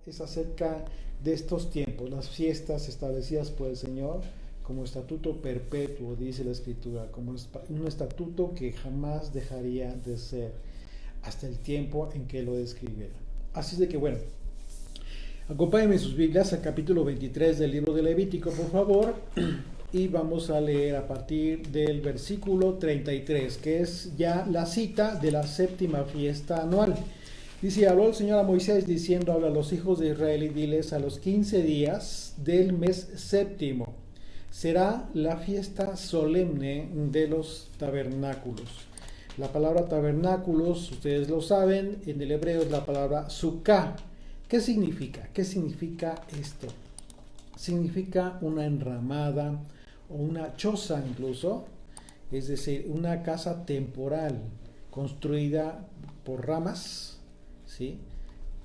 es acerca de estos tiempos, las fiestas establecidas por el Señor como estatuto perpetuo, dice la Escritura, como un estatuto que jamás dejaría de ser hasta el tiempo en que lo describiera. Así es de que bueno, acompáñenme en sus Biblias al capítulo 23 del libro de Levítico, por favor, y vamos a leer a partir del versículo 33, que es ya la cita de la séptima fiesta anual. Dice: habló el Señor a Moisés diciendo: habla a los hijos de Israel y diles: a los 15 días del mes séptimo será la fiesta solemne de los tabernáculos. La palabra tabernáculos, ustedes lo saben, en el hebreo es la palabra sukkah. ¿Qué significa? ¿Qué significa esto? Significa una enramada o una choza incluso, es decir, una casa temporal construida por ramas, ¿sí?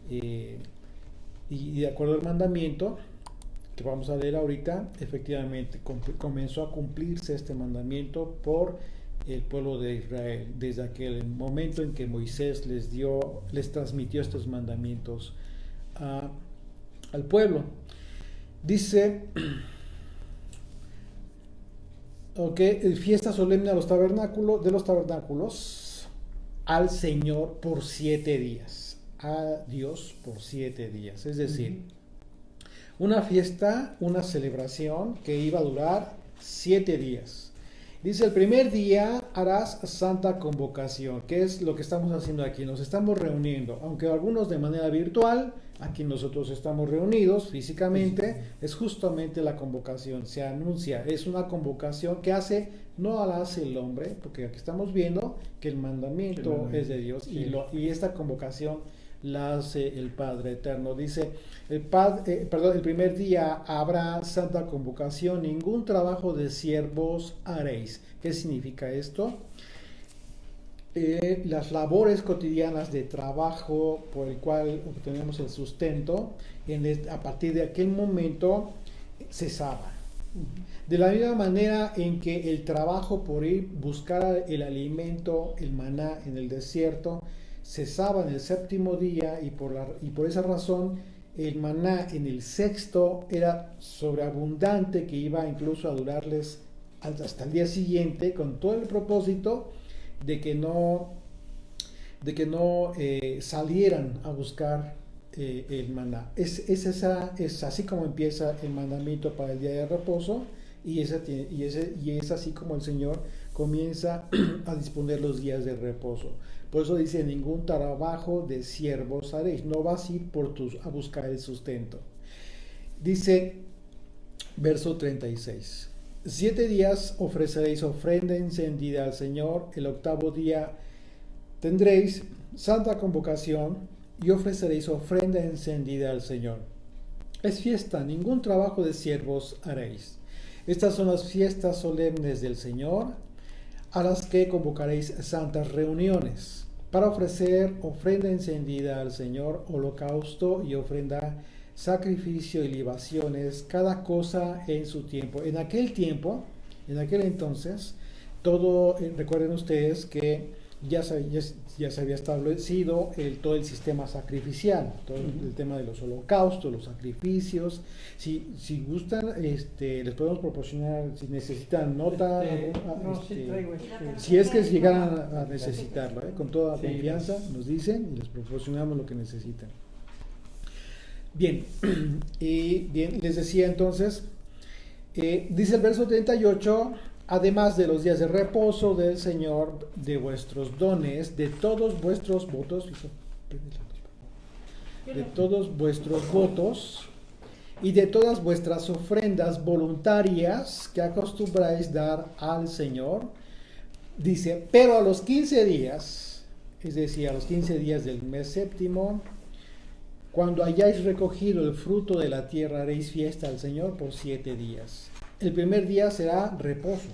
Y de acuerdo al mandamiento que vamos a leer ahorita, efectivamente comenzó a cumplirse este mandamiento por el pueblo de Israel desde aquel momento en que Moisés les transmitió estos mandamientos al pueblo. Dice, ok, fiesta solemne de los tabernáculos al Señor por 7 días, a Dios por 7 días, es decir, una fiesta, una celebración que iba a durar 7 días. Dice: el primer día harás santa convocación. ¿Qué es lo que estamos haciendo aquí? Nos estamos reuniendo, aunque algunos de manera virtual, aquí nosotros estamos reunidos físicamente, es justamente la convocación, se anuncia, es una convocación que no la hace el hombre, porque aquí estamos viendo que el mandamiento es de Dios, sí. Y esta convocación la hace el Padre Eterno. Dice, el primer día habrá santa convocación, ningún trabajo de siervos haréis. ¿Qué significa esto? Las labores cotidianas de trabajo por el cual obtenemos el sustento, a partir de aquel momento cesaban. De la misma manera en que el trabajo por ir buscar el alimento, el maná en el desierto, cesaba en el séptimo día, y por esa razón el maná en el sexto era sobreabundante, que iba incluso a durarles hasta el día siguiente, con todo el propósito de que no salieran a buscar el maná. Es así como empieza el mandamiento para el día de reposo, y es así como el Señor comienza a disponer los días de reposo. Por eso dice: ningún trabajo de siervos haréis. No vas a ir a buscar el sustento. Dice, verso 36. 7 días ofreceréis ofrenda encendida al Señor. El octavo día tendréis santa convocación y ofreceréis ofrenda encendida al Señor. Es fiesta, ningún trabajo de siervos haréis. Estas son las fiestas solemnes del Señor, a las que convocaréis santas reuniones, para ofrecer ofrenda encendida al Señor, holocausto y ofrenda, sacrificio y libaciones, cada cosa en su tiempo. En aquel entonces, recuerden ustedes que ya se había establecido todo el sistema sacrificial, todo el tema de los holocaustos, los sacrificios. Si gustan, les podemos proporcionar, si necesitan nota, si es que llegaran a necesitarlo, con toda confianza nos dicen y les proporcionamos lo que necesitan. Bien, les decía entonces, dice el verso 38, además de los días de reposo del Señor, de vuestros dones, de todos vuestros votos y de todas vuestras ofrendas voluntarias que acostumbráis dar al Señor. Dice, pero a los 15 días, es decir, a los 15 días del mes séptimo, cuando hayáis recogido el fruto de la tierra, haréis fiesta al Señor por 7 días. El primer día será reposo,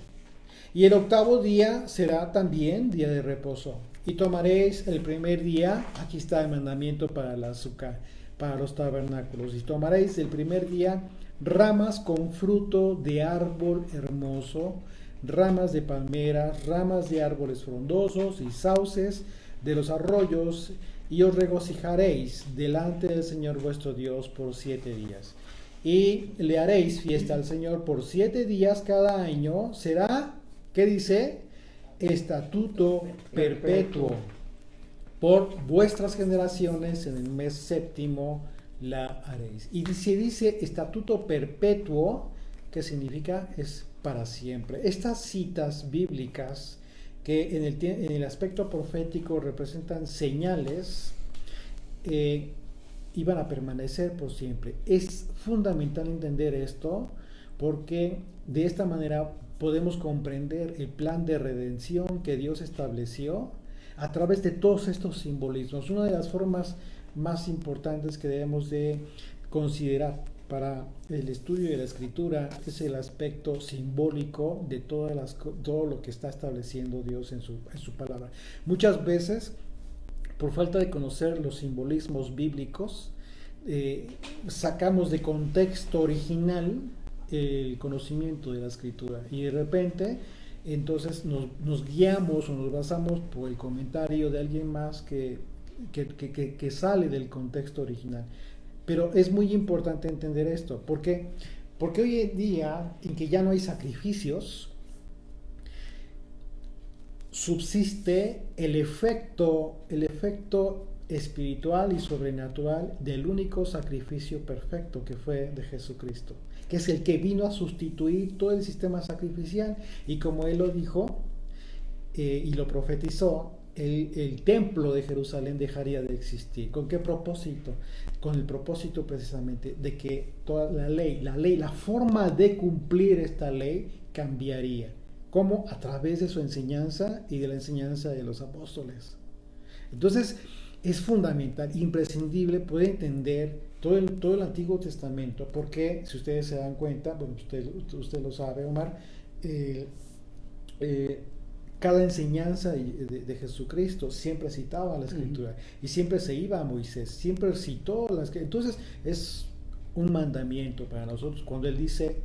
y el octavo día será también día de reposo. Y tomaréis el primer día, aquí está el mandamiento para la azúcar, para los tabernáculos, y tomaréis el primer día ramas con fruto de árbol hermoso, ramas de palmeras, ramas de árboles frondosos y sauces de los arroyos, y os regocijaréis delante del Señor vuestro Dios por 7 días. Y le haréis fiesta al Señor por 7 días cada año. Será, ¿qué dice? Estatuto perpetuo por vuestras generaciones, en el mes séptimo la haréis. Y si dice estatuto perpetuo, ¿qué significa? Es para siempre. Estas citas bíblicas que en el aspecto profético representan señales, iban a permanecer por siempre. Es fundamental entender esto, porque de esta manera podemos comprender el plan de redención que Dios estableció a través de todos estos simbolismos. Una de las formas más importantes que debemos de considerar para el estudio de la Escritura es el aspecto simbólico de todo lo que está estableciendo Dios en su palabra. Muchas veces, por falta de conocer los simbolismos bíblicos, sacamos de contexto original el conocimiento de la Escritura, y de repente entonces nos guiamos o nos basamos por el comentario de alguien más que sale del contexto original. Pero es muy importante entender esto, porque hoy en día, en que ya no hay sacrificios, subsiste el efecto espiritual y sobrenatural del único sacrificio perfecto, que fue de Jesucristo, que es el que vino a sustituir todo el sistema sacrificial. Y como él lo dijo y lo profetizó, el templo de Jerusalén dejaría de existir. ¿Con qué propósito? Con el propósito precisamente de que toda la forma de cumplir esta ley cambiaría. ¿Cómo? A través de su enseñanza y de la enseñanza de los apóstoles. Entonces, es fundamental, imprescindible poder entender todo el Antiguo Testamento, porque si ustedes se dan cuenta, bueno, usted lo sabe, Omar, cada enseñanza de Jesucristo siempre citaba la Escritura, y siempre se iba a Moisés, siempre citó la Escritura. Entonces es un mandamiento para nosotros cuando él dice: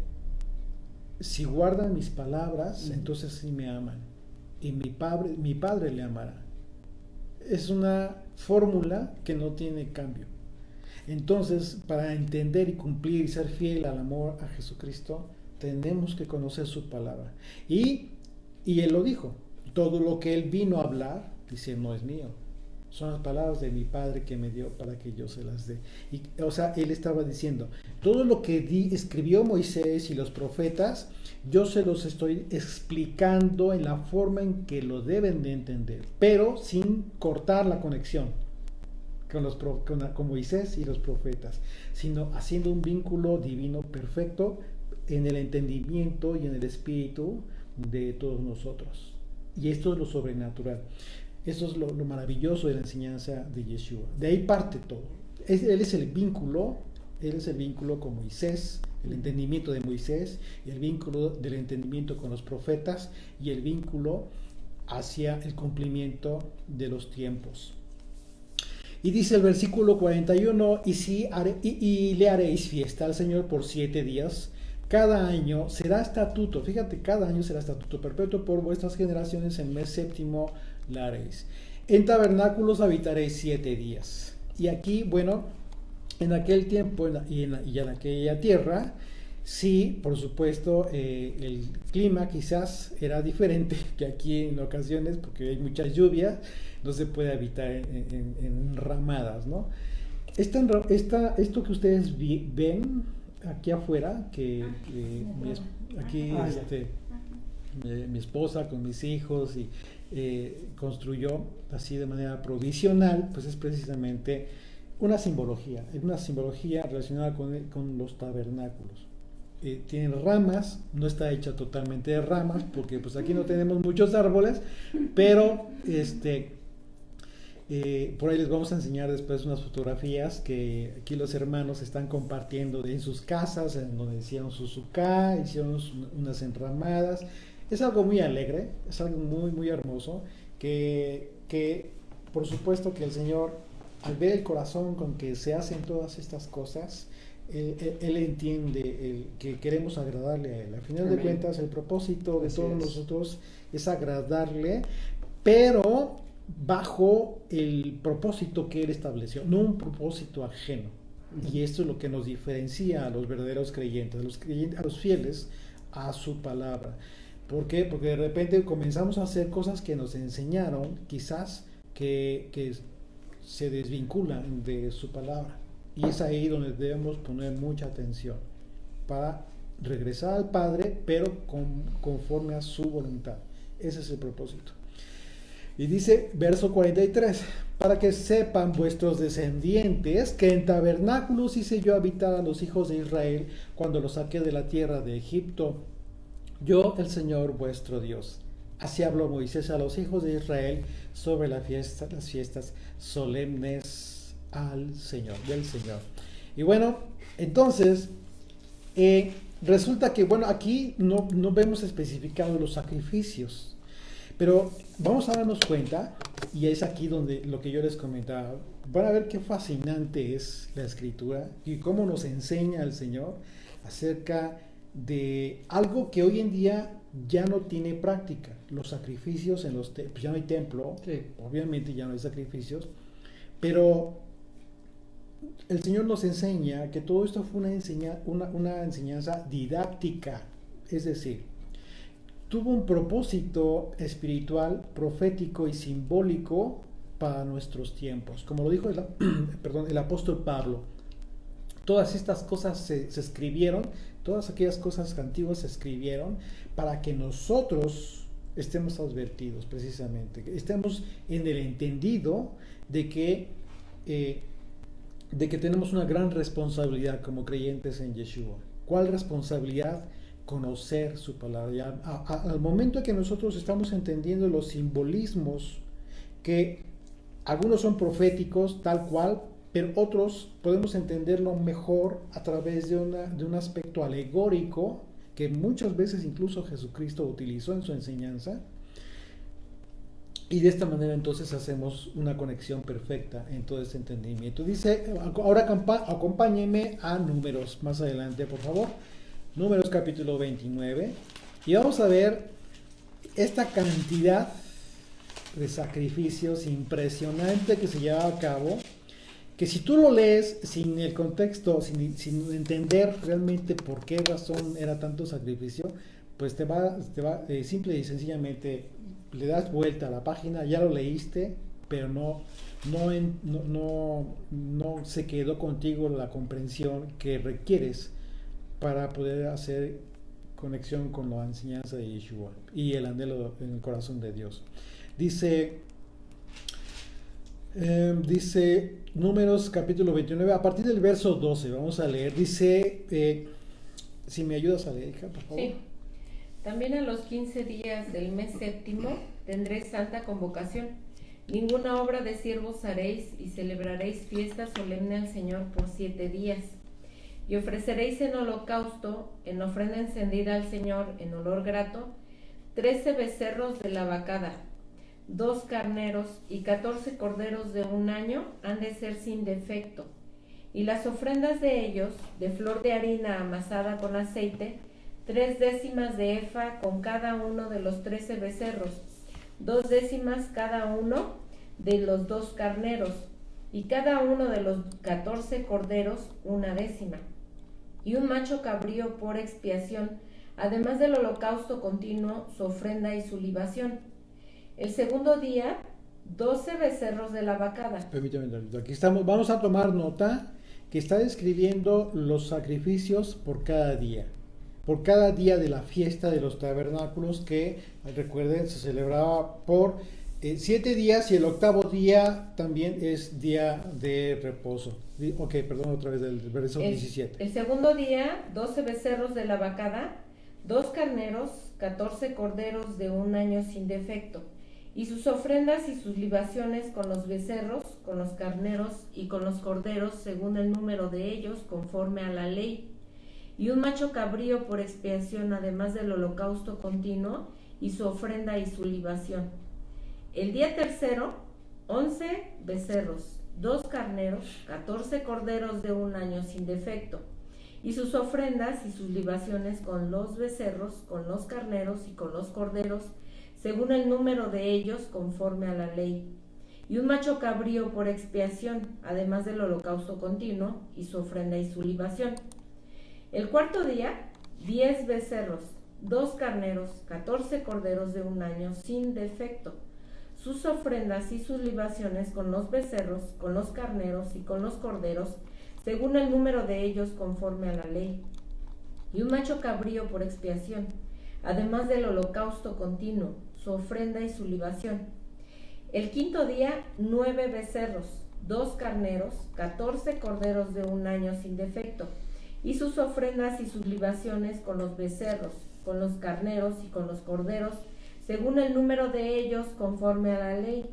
si guardan mis palabras, entonces sí me aman, y mi Padre le amará. Es una fórmula que no tiene cambio. Entonces, para entender y cumplir y ser fiel al amor a Jesucristo, tenemos que conocer su palabra. Y él lo dijo: todo lo que él vino a hablar, dice, no es mío, son las palabras de mi Padre que me dio para que yo se las dé. O sea, él estaba diciendo, todo lo que escribió Moisés y los profetas, yo se los estoy explicando en la forma en que lo deben de entender, pero sin cortar la conexión con Moisés y los profetas, sino haciendo un vínculo divino perfecto en el entendimiento y en el espíritu de todos nosotros. Y esto es lo sobrenatural. Esto es lo maravilloso de la enseñanza de Yeshua. De ahí parte todo. Él es el vínculo con Moisés, el entendimiento de Moisés, y el vínculo del entendimiento con los profetas, y el vínculo hacia el cumplimiento de los tiempos. Y dice el versículo 41, y le haréis fiesta al Señor por 7 días. Cada año será estatuto, fíjate, cada año será estatuto perpetuo por vuestras generaciones, en mes séptimo la haréis. En tabernáculos habitaréis 7 días. Y aquí, bueno, en aquel tiempo y en aquella tierra, sí, por supuesto, el clima quizás era diferente que aquí en ocasiones, porque hay muchas lluvias, no se puede habitar en ramadas, ¿no? Esto que ustedes ven aquí afuera, mi esposa con mis hijos y construyó así de manera provisional, pues es precisamente una simbología relacionada con los tabernáculos. Tienen ramas, no está hecha totalmente de ramas, porque pues aquí no tenemos muchos árboles, pero por ahí les vamos a enseñar después unas fotografías que aquí los hermanos están compartiendo en sus casas, en donde hicieron su suká, hicieron unas enramadas. Es algo muy alegre, es algo muy, muy hermoso, que por supuesto que el Señor, al ver el corazón con que se hacen todas estas cosas, Él entiende que queremos agradarle a Él. Al final de cuentas, el propósito de todos nosotros es agradarle, pero bajo el propósito que Él estableció, no un propósito ajeno. Y esto es lo que nos diferencia a los verdaderos creyentes, a los fieles a su palabra. ¿Por qué? Porque de repente comenzamos a hacer cosas que nos enseñaron, quizás que se desvinculan de su palabra. Y es ahí donde debemos poner mucha atención para regresar al Padre, pero conforme a su voluntad. Ese es el propósito. Y dice, verso 43, para que sepan vuestros descendientes que en tabernáculos hice yo habitar a los hijos de Israel cuando los saqué de la tierra de Egipto, yo el Señor vuestro Dios. Así habló Moisés a los hijos de Israel sobre las fiestas solemnes al Señor, del Señor. Y bueno, entonces, resulta que, bueno, aquí no vemos especificados los sacrificios. Pero vamos a darnos cuenta, y es aquí donde lo que yo les comentaba, van a ver qué fascinante es la Escritura y cómo nos enseña el Señor acerca de algo que hoy en día ya no tiene práctica. Los sacrificios en los pues ya no hay templo, sí, obviamente ya no hay sacrificios, pero el Señor nos enseña que todo esto fue una enseñanza didáctica, es decir, tuvo un propósito espiritual, profético y simbólico para nuestros tiempos. Como lo dijo el apóstol Pablo, todas estas cosas se escribieron, todas aquellas cosas antiguas se escribieron para que nosotros estemos advertidos precisamente, estemos en el entendido de que tenemos una gran responsabilidad como creyentes en Yeshua. ¿Cuál responsabilidad? Conocer su palabra. Al momento que nosotros estamos entendiendo los simbolismos, que algunos son proféticos tal cual, pero otros podemos entenderlo mejor a través de un aspecto alegórico que muchas veces incluso Jesucristo utilizó en su enseñanza, y de esta manera entonces hacemos una conexión perfecta en todo este entendimiento. Dice, ahora acompáñenme a Números más adelante, por favor. Números capítulo 29, y vamos a ver esta cantidad de sacrificios impresionante que se lleva a cabo, que si tú lo lees sin el contexto, sin entender realmente por qué razón era tanto sacrificio, pues te va simple y sencillamente le das vuelta a la página, ya lo leíste, pero no se quedó contigo la comprensión que requieres para poder hacer conexión con la enseñanza de Yeshua y el anhelo en el corazón de Dios. Dice Números capítulo 29, a partir del verso 12, vamos a leer. Dice, si me ayudas a leer, hija, por favor. Sí. También a los 15 días del mes séptimo tendréis santa convocación. Ninguna obra de siervos haréis y celebraréis fiesta solemne al Señor por 7 días. Y ofreceréis en holocausto, en ofrenda encendida al Señor, en olor grato, 13 becerros de la vacada, 2 carneros y 14 corderos de 1 año han de ser sin defecto. Y las ofrendas de ellos, de flor de harina amasada con aceite, 3 décimas de efa con cada uno de los 13 becerros, 2 décimas cada uno de los 2 carneros, y cada uno de los 14 corderos 1 décima. Y un macho cabrío por expiación, además del holocausto continuo, su ofrenda y su libación. El segundo día, 12 becerros de la vacada. Permítame, aquí estamos, vamos a tomar nota que está describiendo los sacrificios por cada día de la fiesta de los tabernáculos, que recuerden se celebraba por 7 días, y el octavo día también es día de reposo. Ok, perdón, otra vez del verso 17. El segundo día, 12 becerros de la vacada, 2 carneros, 14 corderos de 1 año sin defecto, y sus ofrendas y sus libaciones con los becerros, con los carneros y con los corderos, según el número de ellos, conforme a la ley. Y un macho cabrío por expiación, además del holocausto continuo, y su ofrenda y su libación. El día tercero, 11 becerros, 2 carneros, 14 corderos de 1 año sin defecto, y sus ofrendas y sus libaciones con los becerros, con los carneros y con los corderos, según el número de ellos conforme a la ley, y un macho cabrío por expiación, además del holocausto continuo y su ofrenda y su libación. El cuarto día, 10 becerros, 2 carneros, 14 corderos de un año sin defecto, sus ofrendas y sus libaciones con los becerros, con los carneros y con los corderos, según el número de ellos conforme a la ley, y un macho cabrío por expiación, además del holocausto continuo, su ofrenda y su libación. El quinto día, 9 becerros, 2 carneros, 14 corderos de un año sin defecto, y sus ofrendas y sus libaciones con los becerros, con los carneros y con los corderos, según el número de ellos conforme a la ley,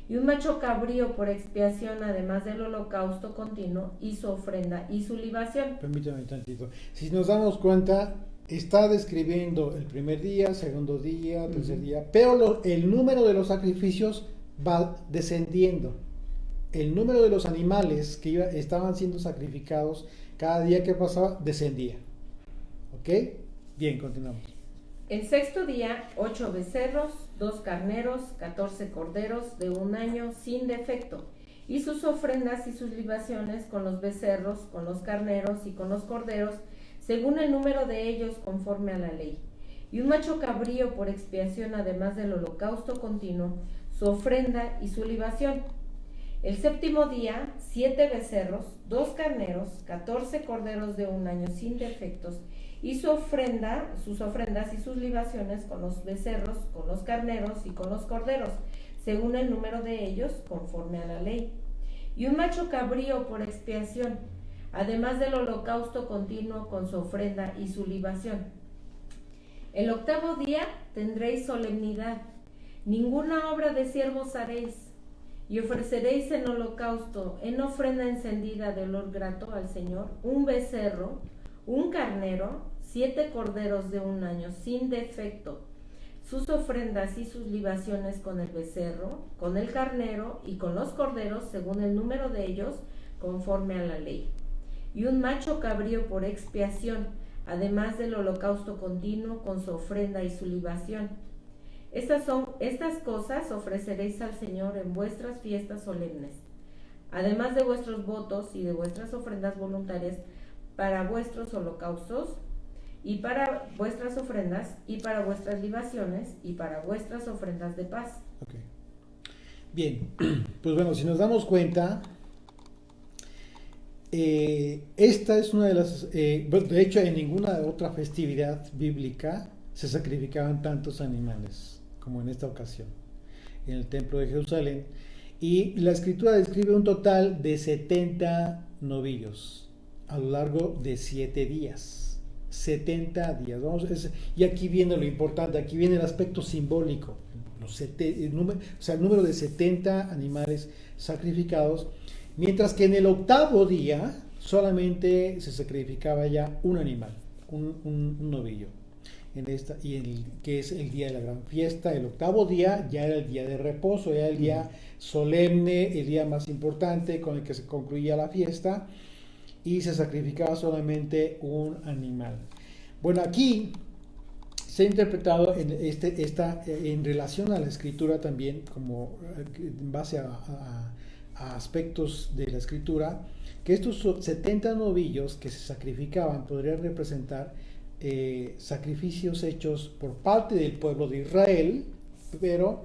y un macho cabrío por expiación, además del holocausto continuo y su ofrenda y su libación. Permítame tantito. Si nos damos cuenta, está describiendo el primer día, segundo día, tercer día, pero el número de los sacrificios va descendiendo. El número de los animales que estaban siendo sacrificados cada día que pasaba descendía. ¿Ok? Bien, continuamos. El sexto día, 8 becerros, 2 carneros, 14 corderos de un año sin defecto, y sus ofrendas y sus libaciones con los becerros, con los carneros y con los corderos, según el número de ellos conforme a la ley. Y un macho cabrío por expiación, además del holocausto continuo, su ofrenda y su libación. El séptimo día, 7 becerros, 2 carneros, 14 corderos de un año sin defectos, y sus ofrendas y sus libaciones con los becerros, con los carneros y con los corderos, según el número de ellos, conforme a la ley. Y un macho cabrío por expiación, además del holocausto continuo con su ofrenda y su libación. El octavo día tendréis solemnidad, ninguna obra de siervos haréis, y ofreceréis en holocausto, en ofrenda encendida de olor grato al Señor, un becerro, un carnero, 7 corderos de un año sin defecto, sus ofrendas y sus libaciones con el becerro, con el carnero y con los corderos, según el número de ellos, conforme a la ley. Y un macho cabrío por expiación, además del holocausto continuo con su ofrenda y su libación. Estas cosas ofreceréis al Señor en vuestras fiestas solemnes, además de vuestros votos y de vuestras ofrendas voluntarias, para vuestros holocaustos y para vuestras ofrendas y para vuestras libaciones y para vuestras ofrendas de paz. Okay. Bien, pues bueno, si nos damos cuenta, esta es una de las, de hecho en ninguna otra festividad bíblica se sacrificaban tantos animales como en esta ocasión, en el templo de Jerusalén, y la escritura describe un total de 70 novillos a lo largo de 7 días. 70 días. Y aquí viene lo importante, aquí viene el aspecto simbólico. El número de 70 animales sacrificados, mientras que en el octavo día solamente se sacrificaba ya un animal, un novillo. Que es el día de la gran fiesta. El octavo día ya era el día de reposo, ya el día solemne, el día más importante con el que se concluía la fiesta, y se sacrificaba solamente un animal. Bueno, aquí se ha interpretado en relación a la escritura también, como en base a aspectos de la escritura, que estos 70 novillos que se sacrificaban podrían representar sacrificios hechos por parte del pueblo de Israel, pero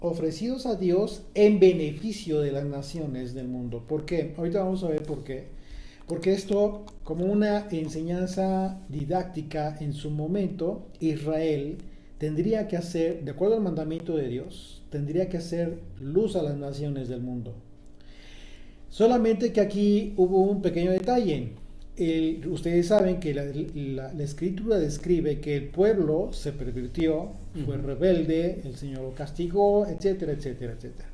ofrecidos a Dios en beneficio de las naciones del mundo. ¿Por qué? Ahorita vamos a ver por qué. Porque esto, como una enseñanza didáctica en su momento, Israel tendría que hacer, de acuerdo al mandamiento de Dios, tendría que hacer luz a las naciones del mundo. Solamente que aquí hubo un pequeño detalle. Ustedes saben que la escritura describe que el pueblo se pervirtió, fue rebelde, el Señor lo castigó, etcétera, etcétera, etcétera.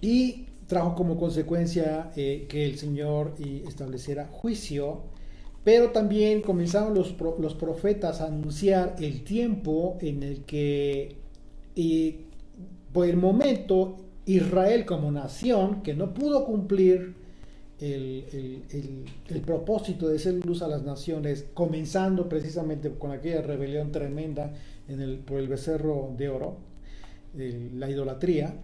Y trajo como consecuencia que el Señor estableciera juicio, pero también comenzaron los profetas a anunciar el tiempo en el que, por el momento, Israel como nación, que no pudo cumplir el propósito de ser luz a las naciones, comenzando precisamente con aquella rebelión tremenda por el becerro de oro, la idolatría,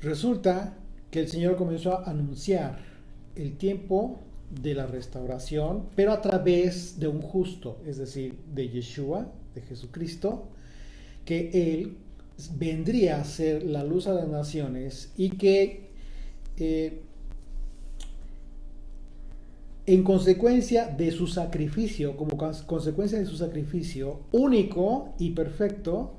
resulta que el Señor comenzó a anunciar el tiempo de la restauración, pero a través de un justo, es decir, de Yeshua, de Jesucristo, que Él vendría a ser la luz a las naciones y que en consecuencia de su sacrificio, como consecuencia de su sacrificio único y perfecto,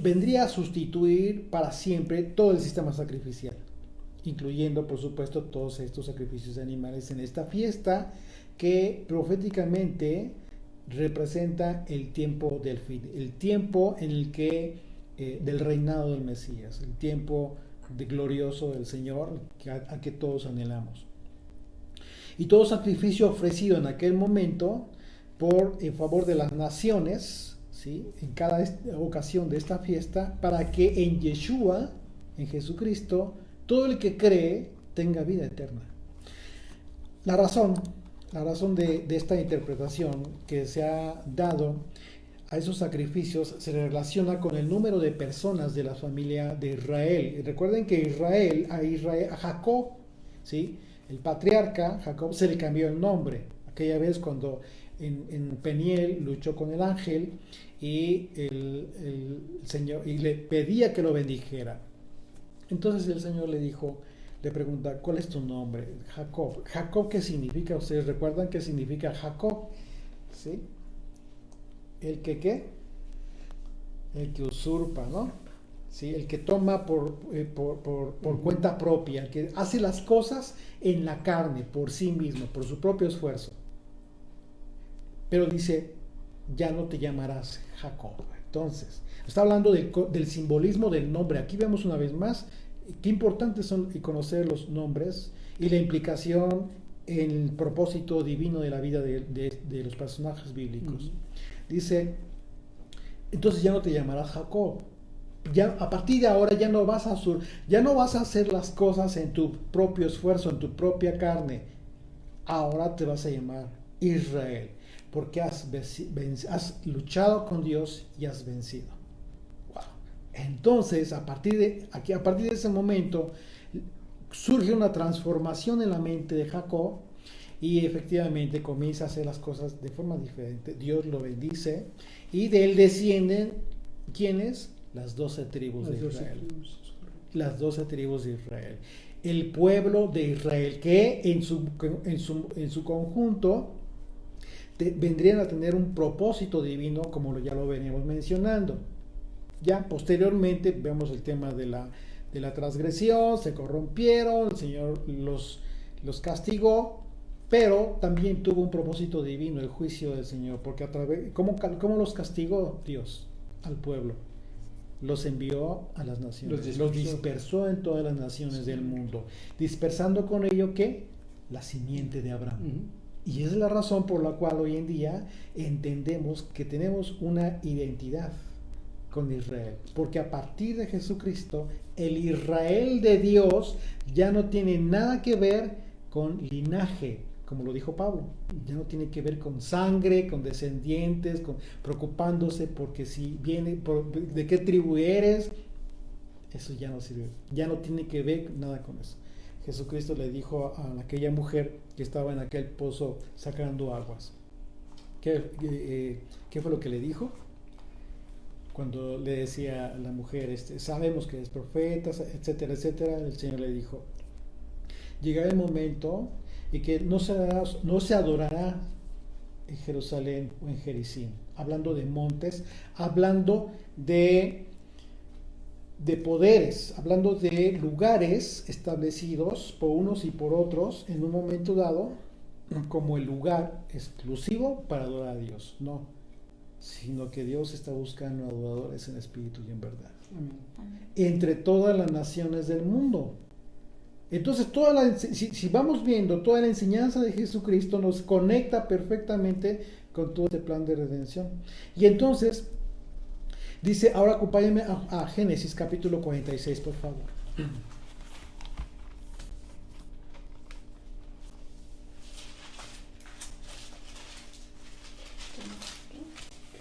vendría a sustituir para siempre todo el sistema sacrificial, incluyendo por supuesto todos estos sacrificios de animales en esta fiesta que proféticamente representa el tiempo del fin, el tiempo en el que del reinado del Mesías, el tiempo glorioso del Señor a que todos anhelamos. Y todo sacrificio ofrecido en aquel momento en favor de las naciones, ¿sí?, en cada ocasión de esta fiesta, para que en Yeshua, en Jesucristo, todo el que cree tenga vida eterna. La razón de esta interpretación que se ha dado a esos sacrificios se relaciona con el número de personas de la familia de Israel. Y recuerden que a Jacob, ¿sí?, el patriarca Jacob, se le cambió el nombre. Aquella vez cuando en Peniel luchó con el ángel y el Señor y le pedía que lo bendijera. Entonces el Señor le pregunta, ¿cuál es tu nombre? Jacob. ¿Jacob qué significa? ¿Ustedes recuerdan qué significa Jacob? ¿Sí? ¿El que qué? El que usurpa, ¿no? ¿Sí? El que toma por cuenta propia, el que hace las cosas en la carne, por sí mismo, por su propio esfuerzo. Pero dice, ya no te llamarás Jacob. Entonces, está hablando del simbolismo del nombre. Aquí vemos una vez más qué importantes son conocer los nombres y la implicación en el propósito divino de la vida de los personajes bíblicos. Dice, entonces ya no te llamarás Jacob. Ya, a partir de ahora ya no vas a hacer las cosas en tu propio esfuerzo, en tu propia carne. Ahora te vas a llamar Israel, porque has luchado con Dios y has vencido. Wow. Entonces, a partir de ese momento, surge una transformación en la mente de Jacob y efectivamente comienza a hacer las cosas de forma diferente. Dios lo bendice y de él descienden, ¿quiénes? Las 12 tribus de Israel. Las 12 tribus de Israel. El pueblo de Israel que en su conjunto vendrían a tener un propósito divino, como ya lo veníamos mencionando. Ya posteriormente vemos el tema de la transgresión, se corrompieron, el Señor los castigó, pero también tuvo un propósito divino, el juicio del Señor, porque ¿cómo los castigó Dios al pueblo? Los envió a las naciones, los dispersó en todas las naciones del mundo, dispersando con ello ¿qué? La simiente de Abraham. Y esa es la razón por la cual hoy en día entendemos que tenemos una identidad con Israel, porque a partir de Jesucristo, el Israel de Dios ya no tiene nada que ver con linaje, como lo dijo Pablo, ya no tiene que ver con sangre, con descendientes, preocupándose porque si viene, de qué tribu eres, eso ya no sirve, ya no tiene que ver nada con eso. Jesucristo le dijo a aquella mujer que estaba en aquel pozo sacando aguas, ¿qué fue lo que le dijo? Cuando le decía a la mujer, sabemos que es profeta, etcétera, etcétera, el Señor le dijo, llegará el momento y que no se adorará en Jerusalén o en Jericín, hablando de montes, hablando de poderes, hablando de lugares establecidos por unos y por otros en un momento dado como el lugar exclusivo para adorar a Dios, no, sino que Dios está buscando adoradores en espíritu y en verdad. Amén. Entre todas las naciones del mundo. Entonces, si vamos viendo toda la enseñanza de Jesucristo, nos conecta perfectamente con todo este plan de redención. Y entonces, dice, ahora acompáñenme a Génesis capítulo 46, por favor.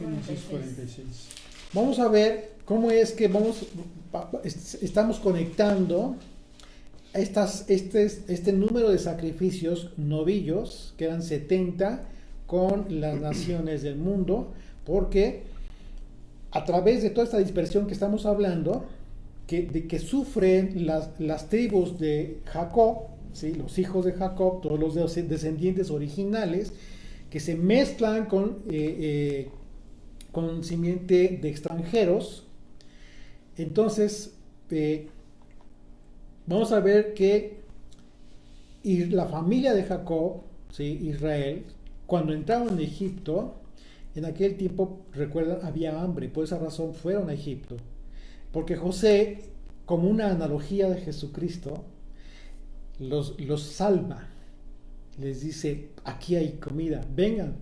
Génesis 46. Vamos a ver cómo es que estamos conectando este número de sacrificios novillos, que eran 70, con las naciones del mundo, porque a través de toda esta dispersión que estamos hablando, de que sufren las tribus de Jacob, ¿sí? Los hijos de Jacob, todos los descendientes originales, que se mezclan con simiente de extranjeros. Entonces, vamos a ver que la familia de Jacob, ¿sí? Israel, cuando entraron en Egipto, en aquel tiempo, recuerdan, había hambre, por esa razón fueron a Egipto. Porque José, como una analogía de Jesucristo, los salva, les dice, aquí hay comida, vengan.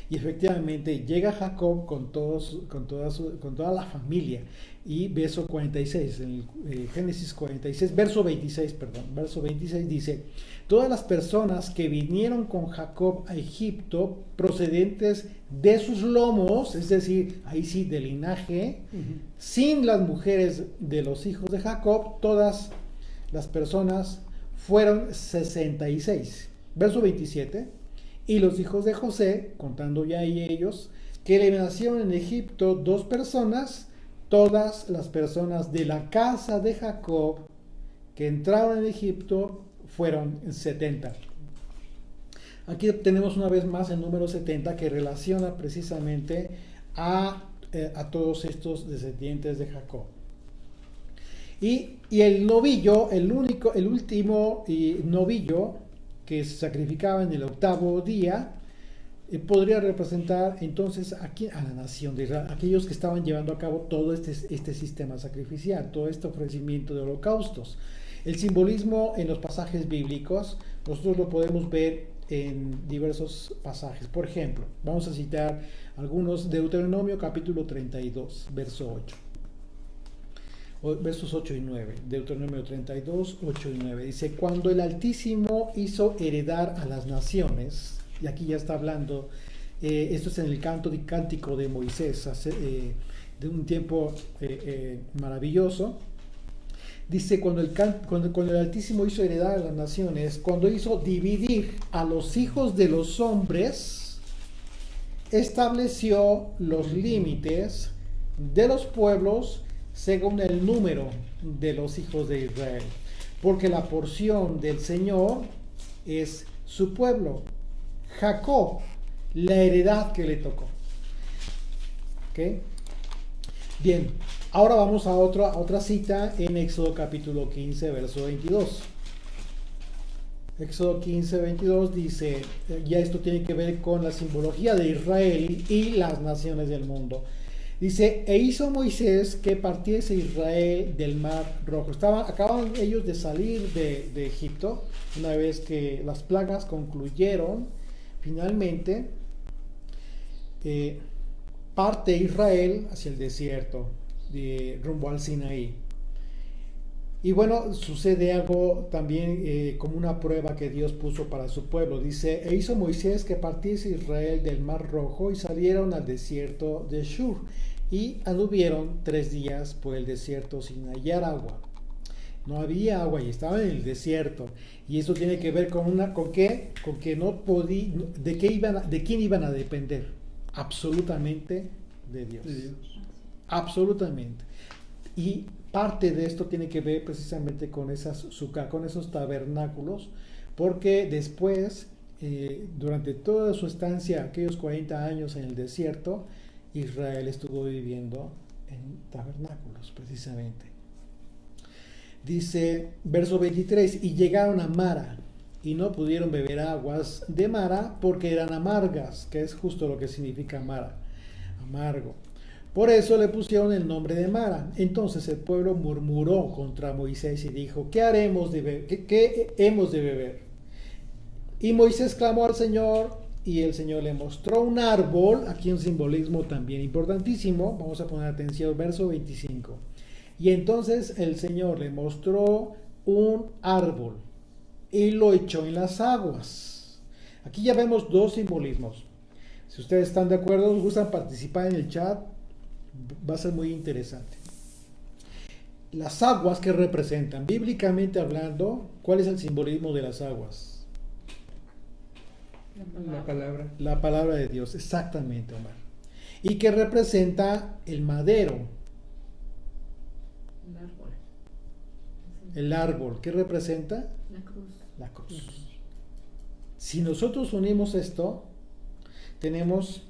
Y efectivamente llega Jacob con toda la familia. Y verso 46, en Génesis 46, verso 26 dice, todas las personas que vinieron con Jacob a Egipto, procedentes de sus lomos, es decir, ahí sí, de linaje, sin las mujeres de los hijos de Jacob, todas las personas fueron 66. Verso 27, y los hijos de José, contando ya ahí ellos, que le nacieron en Egipto 2 personas, todas las personas de la casa de Jacob que entraron en Egipto fueron 70. Aquí tenemos una vez más el número 70 que relaciona precisamente a todos estos descendientes de Jacob. Y el novillo, el último novillo que se sacrificaba en el 8º día, podría representar entonces aquí a la nación de Israel, aquellos que estaban llevando a cabo todo este sistema sacrificial, todo este ofrecimiento de holocaustos. El simbolismo en los pasajes bíblicos, nosotros lo podemos ver en diversos pasajes. Por ejemplo, vamos a citar algunos. Deuteronomio capítulo 32, verso 8. Versos 8 y 9. Deuteronomio 32, 8 y 9. Dice, cuando el Altísimo hizo heredar a las naciones, y aquí ya está hablando, esto es en el cántico de Moisés, de un tiempo maravilloso. Dice, cuando el Altísimo hizo heredar a las naciones, cuando hizo dividir a los hijos de los hombres, estableció los límites de los pueblos según el número de los hijos de Israel, porque la porción del Señor es su pueblo, Jacob, la heredad que le tocó. ¿Okay? Bien, ahora vamos a otra cita en Éxodo capítulo 15, verso 22. Éxodo 15, 22 dice, ya esto tiene que ver con la simbología de Israel y las naciones del mundo. Dice, e hizo Moisés que partiese Israel del mar rojo. Acaban ellos de salir de Egipto, una vez que las plagas concluyeron, finalmente parte Israel hacia el desierto, rumbo al Sinaí. Y bueno, sucede algo también como una prueba que Dios puso para su pueblo. Dice, e hizo Moisés que partiese Israel del mar rojo y salieron al desierto de Shur. Y anduvieron 3 días por el desierto sin hallar agua. No había agua y estaban en el desierto. Y eso tiene que ver con que no podían, de quién iban a depender. Absolutamente de Dios. Absolutamente. Y parte de esto tiene que ver precisamente con esas sukkah, con esos tabernáculos, porque después, durante toda su estancia, aquellos 40 años en el desierto, Israel estuvo viviendo en tabernáculos, precisamente. Dice, verso 23, y llegaron a Mara, y no pudieron beber aguas de Mara, porque eran amargas, que es justo lo que significa Mara, amargo. Por eso le pusieron el nombre de Mara. Entonces el pueblo murmuró contra Moisés y dijo, ¿qué hemos de beber? Y Moisés clamó al Señor, y el Señor le mostró un árbol, aquí un simbolismo también importantísimo. Vamos a poner atención, verso 25. Y entonces el Señor le mostró un árbol y lo echó en las aguas. Aquí ya vemos 2 simbolismos. Si ustedes están de acuerdo, gustan participar en el chat, va a ser muy interesante. Las aguas que representan, bíblicamente hablando, ¿cuál es el simbolismo de las aguas? La palabra. La palabra de Dios, exactamente, Omar. Y que representa el madero, El árbol. el árbol. ¿Qué representa? La cruz. La cruz. Si nosotros unimos esto, tenemos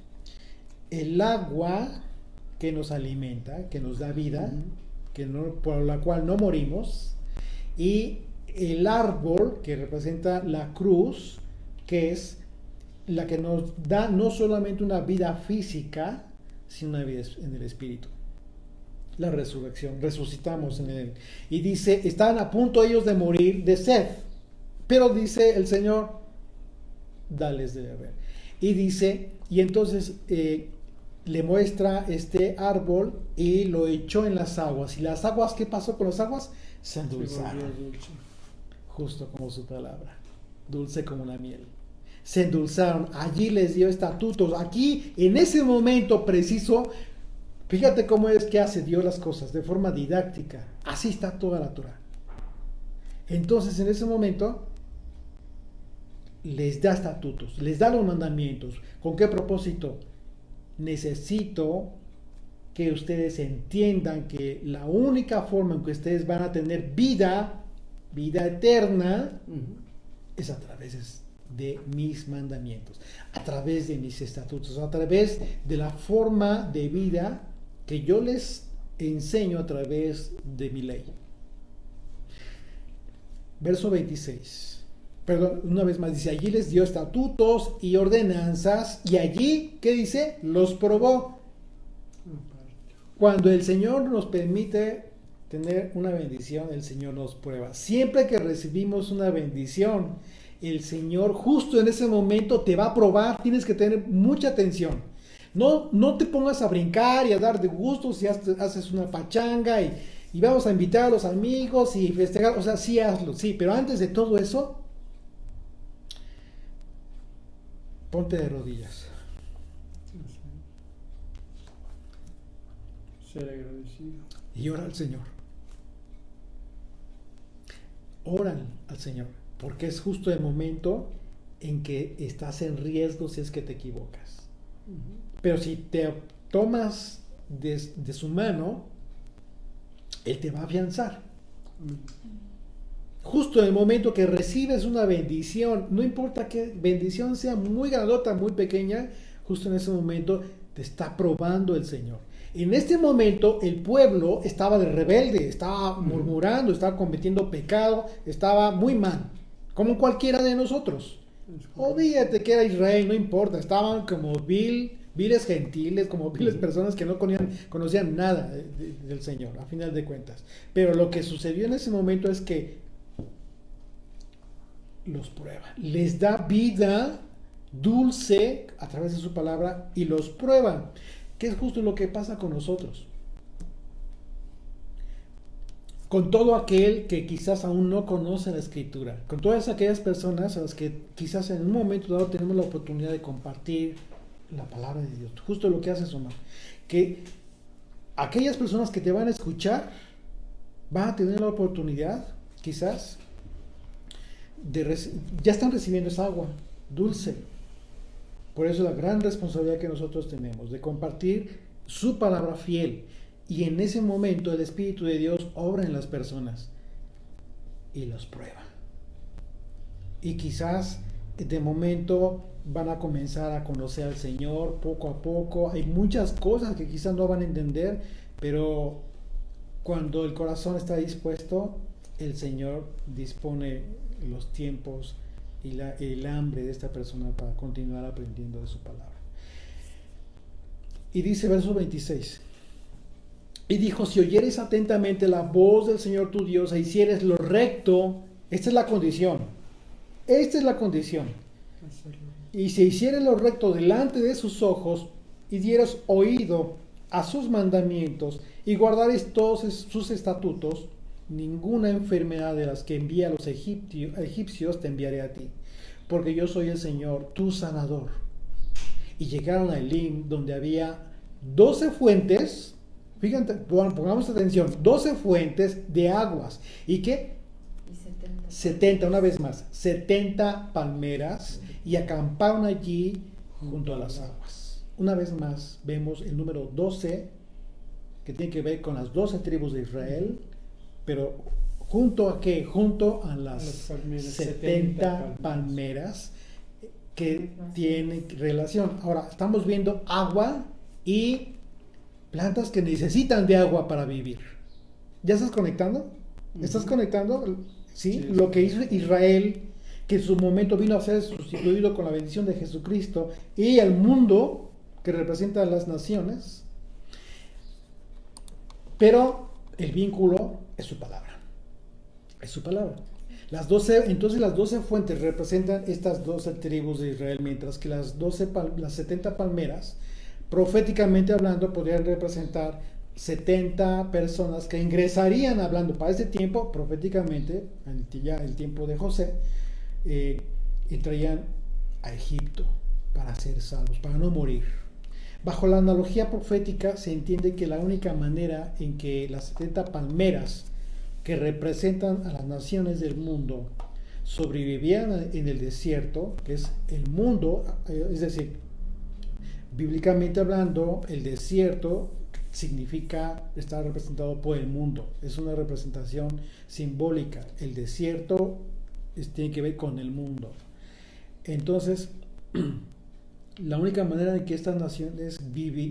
el agua que nos alimenta, que nos da vida, que no, por la cual no morimos, y el árbol que representa la cruz, que es la que nos da no solamente una vida física, sino una vida en el espíritu. La resurrección, resucitamos en él. Y dice, estaban a punto ellos de morir de sed, pero dice el Señor, dales de beber. Y dice, y entonces le muestra este árbol y lo echó en las aguas. ¿Y las aguas, qué pasó con las aguas? Se endulzaron. Justo como su palabra, dulce como la miel. Se endulzaron, allí les dio estatutos. Aquí, en ese momento preciso, fíjate cómo es que hace Dios las cosas, de forma didáctica. Así está toda la Torah. Entonces, en ese momento, les da estatutos, les da los mandamientos. ¿Con qué propósito? Necesito que ustedes entiendan que la única forma en que ustedes van a tener vida eterna, es a través de mis mandamientos, a través de mis estatutos, a través de la forma de vida que yo les enseño a través de mi ley. Verso 26. Perdón, una vez más dice, allí les dio estatutos y ordenanzas, y allí, ¿qué dice? Los probó. Cuando el Señor nos permite tener una bendición, el Señor nos prueba. Siempre que recibimos una bendición, el Señor justo en ese momento te va a probar. Tienes que tener mucha atención. No te pongas a brincar y a dar de gusto si haces una pachanga y vamos a invitar a los amigos y festejar. O sea, sí hazlo, sí, pero antes de todo eso, ponte de rodillas. Ser agradecido. Y ora al Señor. Ora al Señor, porque es justo el momento en que estás en riesgo si es que te equivocas. Pero si te tomas de su mano, Él te va a afianzar. Justo en el momento que recibes una bendición, no importa qué bendición sea muy grandota, muy pequeña, justo en ese momento te está probando el Señor. En este momento el pueblo estaba de rebelde, estaba murmurando, estaba cometiendo pecado, estaba muy mal, como cualquiera de nosotros. Olvídate que era Israel, no importa, estaban como viles gentiles, como viles personas que no conocían nada del Señor, a final de cuentas. Pero lo que sucedió en ese momento es que los prueba, les da vida dulce a través de su palabra y los prueba, que es justo lo que pasa con nosotros, con todo aquel que quizás aún no conoce la Escritura, con todas aquellas personas a las que quizás en un momento dado tenemos la oportunidad de compartir la palabra de Dios. Justo lo que hace Omar, que aquellas personas que te van a escuchar van a tener la oportunidad quizás ya están recibiendo esa agua dulce. Por eso la gran responsabilidad que nosotros tenemos de compartir su palabra fiel, y en ese momento el Espíritu de Dios obra en las personas y los prueba, y quizás de momento van a comenzar a conocer al Señor poco a poco. Hay muchas cosas que quizás no van a entender, pero cuando el corazón está dispuesto, el Señor dispone los tiempos y el hambre de esta persona para continuar aprendiendo de su palabra. Y dice verso 26, y dijo, si oyeres atentamente la voz del Señor tu Dios e hicieres lo recto, esta es la condición, y si hicieres lo recto delante de sus ojos y dieres oído a sus mandamientos y guardares todos sus estatutos, ninguna enfermedad de las que envía a los egipcios te enviaré a ti, porque yo soy el Señor, tu sanador. y llegaron a Elim, donde había 12 fuentes, fíjate, pongamos atención, 12 fuentes de aguas, ¿y qué? Y 70. 70, una vez más, 70 palmeras, y acamparon allí junto a las aguas. Una vez más vemos el número 12, que tiene que ver con las 12 tribus de Israel, pero ¿junto a qué? Junto a las 70 palmeras que tienen relación. Ahora, estamos viendo agua y plantas que necesitan de agua para vivir. ¿Ya estás conectando? ¿Estás conectando? ¿Sí? Lo que hizo Israel, que en su momento vino a ser sustituido con la bendición de Jesucristo, y el mundo, que representa a las naciones, pero el vínculo es su palabra. Es su palabra. Entonces las 12 fuentes representan estas 12 tribus de Israel, mientras que las 70 palmeras, proféticamente hablando, podrían representar 70 personas que ingresarían, hablando para ese tiempo, proféticamente, ya el tiempo de José, entrarían a Egipto para ser salvos, para no morir. Bajo la analogía profética se entiende que la única manera en que las 70 palmeras que representan a las naciones del mundo sobrevivían en el desierto, que es el mundo, es decir, bíblicamente hablando, el desierto significa estar representado por el mundo, es una representación simbólica. El desierto tiene que ver con el mundo. Entonces, la única manera en que estas naciones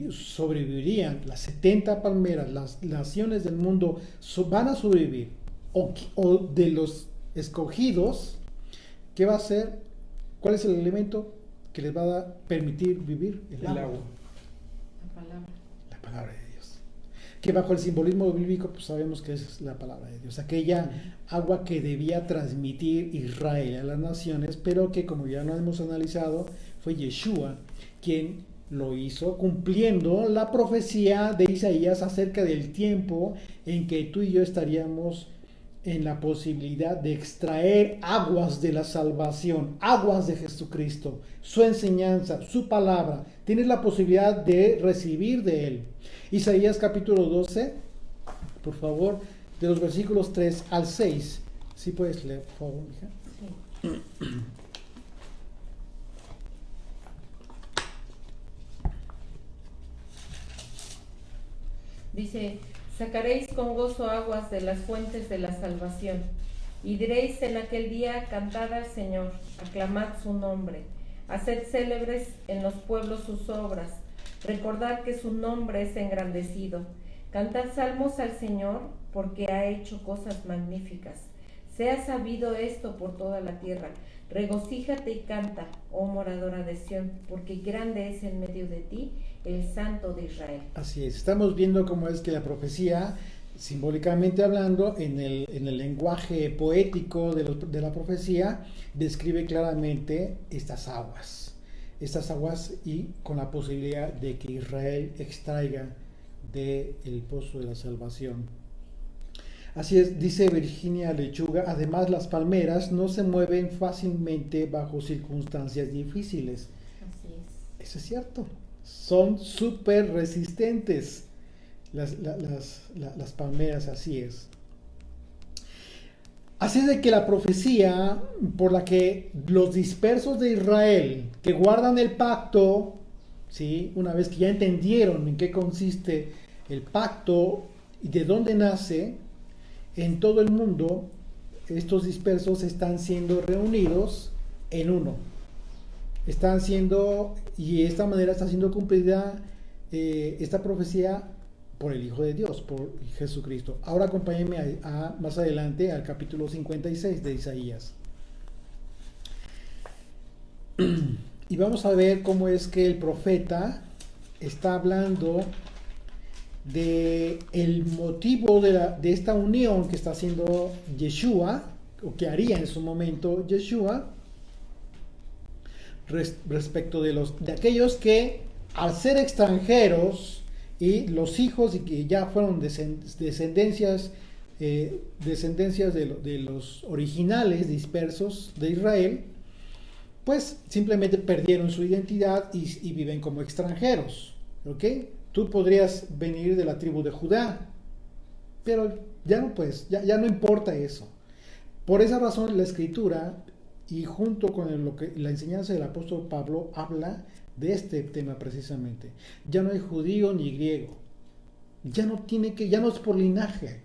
sobrevivirían, las 70 palmeras, las naciones del mundo van a sobrevivir, o de los escogidos, ¿qué va a ser? ¿Cuál es el elemento que les va a permitir vivir? El agua. La palabra de Dios. Que bajo el simbolismo bíblico, pues sabemos que es la palabra de Dios, aquella agua que debía transmitir Israel a las naciones, pero que, como ya no hemos analizado, fue Yeshua quien lo hizo, cumpliendo la profecía de Isaías acerca del tiempo en que tú y yo estaríamos en la posibilidad de extraer aguas de la salvación, aguas de Jesucristo, su enseñanza, su palabra. Tienes la posibilidad de recibir de él. Isaías capítulo 12, por favor, de los versículos 3 al 6. ¿Sí puedes leer, por favor, hija? Sí. Dice: sacaréis con gozo aguas de las fuentes de la salvación, y diréis en aquel día: cantad al Señor, aclamad su nombre, haced célebres en los pueblos sus obras, recordad que su nombre es engrandecido, cantad salmos al Señor, porque ha hecho cosas magníficas. Sea sabido esto por toda la tierra. Regocíjate y canta, oh moradora de Sión, porque grande es en medio de ti el Santo de Israel. Así es, estamos viendo cómo es que la profecía, simbólicamente hablando, en el lenguaje poético de la profecía, describe claramente estas aguas, y con la posibilidad de que Israel extraiga del pozo de la salvación. Así es, dice Virginia Lechuga: además las palmeras no se mueven fácilmente bajo circunstancias difíciles. Así es. Eso es cierto, son súper resistentes las palmeras, así es. Así es de que la profecía por la que los dispersos de Israel, que guardan el pacto, ¿sí?, una vez que ya entendieron en qué consiste el pacto y de dónde nace, en todo el mundo, estos dispersos están siendo reunidos en uno. Y de esta manera está siendo cumplida esta profecía por el Hijo de Dios, por Jesucristo. Ahora acompáñenme más adelante al capítulo 56 de Isaías. Y vamos a ver cómo es que el profeta está hablando de el motivo de esta unión que está haciendo Yeshua, o que haría en su momento Yeshua, respecto de aquellos que, al ser extranjeros y los hijos y que ya fueron descendencias de los originales dispersos de Israel, pues simplemente perdieron su identidad y viven como extranjeros. ¿Ok? Tú podrías venir de la tribu de Judá, pero ya no puedes, ya no importa eso. Por esa razón la Escritura, y junto con la enseñanza del apóstol Pablo, habla de este tema precisamente. Ya no hay judío ni griego. Ya no es por linaje.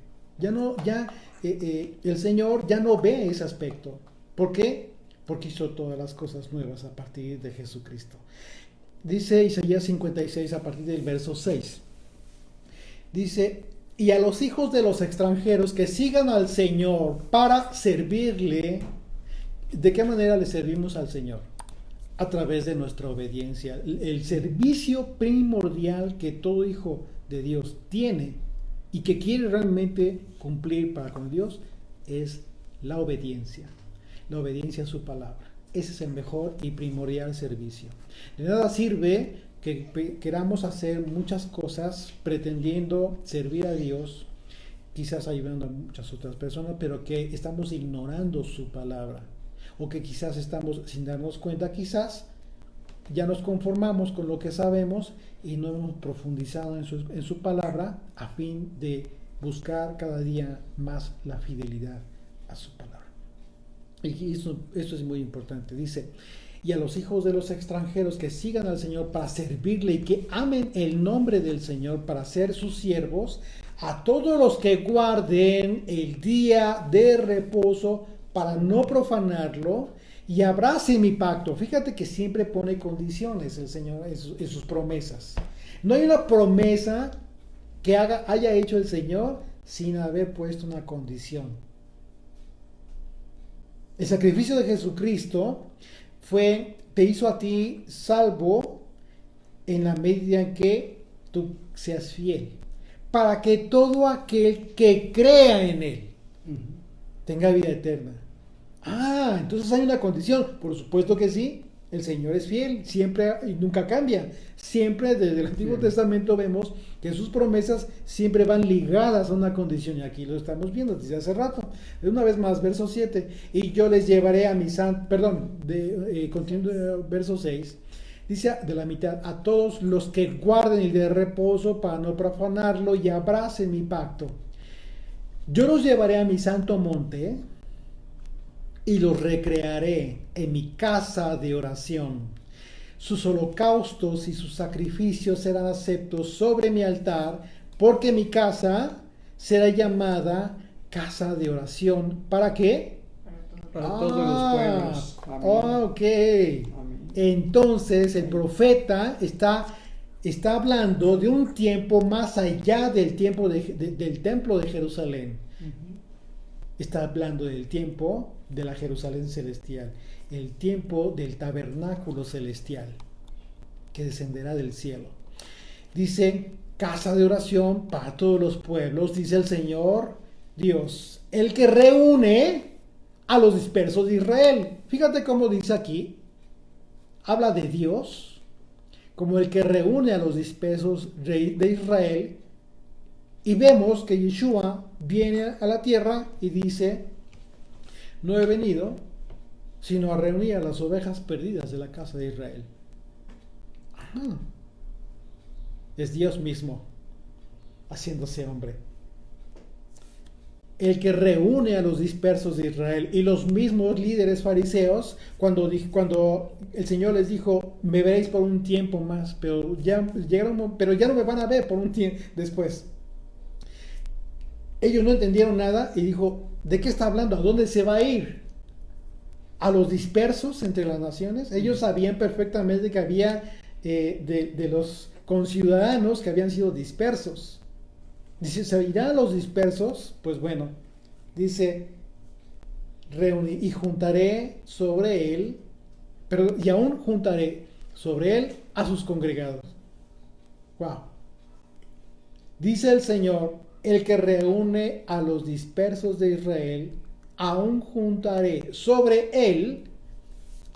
El Señor ya no ve ese aspecto. ¿Por qué? Porque hizo todas las cosas nuevas a partir de Jesucristo. Dice Isaías 56 a partir del verso 6. Dice: y a los hijos de los extranjeros que sigan al Señor para servirle. ¿De qué manera le servimos al Señor? A través de nuestra obediencia. El servicio primordial que todo hijo de Dios tiene y que quiere realmente cumplir para con Dios es la obediencia a su palabra. Ese es el mejor y primordial servicio. De nada sirve que queramos hacer muchas cosas pretendiendo servir a Dios, quizás ayudando a muchas otras personas, pero que estamos ignorando su palabra, o que quizás estamos, sin darnos cuenta, quizás ya nos conformamos con lo que sabemos y no hemos profundizado en su palabra a fin de buscar cada día más la fidelidad a su palabra. Y esto es muy importante. Dice: y a los hijos de los extranjeros que sigan al Señor para servirle y que amen el nombre del Señor para ser sus siervos, a todos los que guarden el día de reposo para no profanarlo y abracen mi pacto. Fíjate que siempre pone condiciones el Señor en sus promesas. No hay una promesa que haya hecho el Señor sin haber puesto una condición. El sacrificio de Jesucristo te hizo a ti salvo en la medida en que tú seas fiel, para que todo aquel que crea en Él tenga vida eterna. Entonces hay una condición. Por supuesto que sí. El Señor es fiel, siempre y nunca cambia. Siempre desde el Antiguo Testamento vemos que sus promesas siempre van ligadas a una condición. Y aquí lo estamos viendo desde hace rato. Una vez más, verso 7. Y yo les llevaré a mi santo, continuando verso 6. Dice de la mitad: a todos los que guarden el de reposo para no profanarlo y abracen mi pacto. Yo los llevaré a mi santo monte y los recrearé en mi casa de oración. Sus holocaustos y sus sacrificios serán aceptos sobre mi altar, porque mi casa será llamada casa de oración. ¿Para qué? Para todos los pueblos. Amén. Ok. Amén. Entonces el profeta está hablando de un tiempo más allá del tiempo del templo de Jerusalén. Está hablando del tiempo de la Jerusalén celestial, el tiempo del tabernáculo celestial que descenderá del cielo. Dice: casa de oración para todos los pueblos, dice el Señor Dios, el que reúne a los dispersos de Israel. Fíjate cómo dice aquí, habla de Dios como el que reúne a los dispersos de Israel. Y vemos que Yeshua viene a la tierra y dice: no he venido sino a reunir a las ovejas perdidas de la casa de Israel. Es Dios mismo haciéndose hombre. El que reúne a los dispersos de Israel. Y los mismos líderes fariseos, cuando el Señor les dijo: me veréis por un tiempo más, pero ya no me van a ver por un tiempo después. Ellos no entendieron nada y dijo: ¿de qué está hablando? ¿A dónde se va a ir? ¿A los dispersos entre las naciones? Ellos sabían perfectamente que había de los conciudadanos que habían sido dispersos. Dice: ¿se irán a los dispersos? Pues bueno, dice: y juntaré sobre él, y aún juntaré sobre él a sus congregados. Wow. Dice el Señor: el que reúne a los dispersos de Israel, aún juntaré sobre él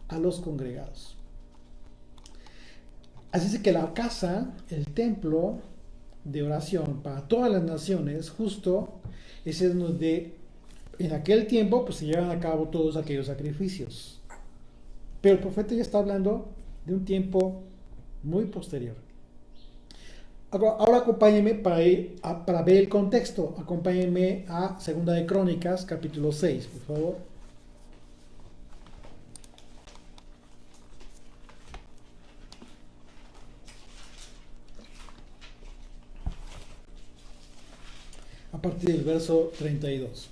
a los congregados. Así es que la casa, el templo de oración para todas las naciones, justo ese es donde en aquel tiempo pues se llevan a cabo todos aquellos sacrificios. Pero el profeta ya está hablando de un tiempo muy posterior. Ahora acompáñenme para ver el contexto. Acompáñenme a Segunda de Crónicas, capítulo 6, por favor. A partir del verso 32.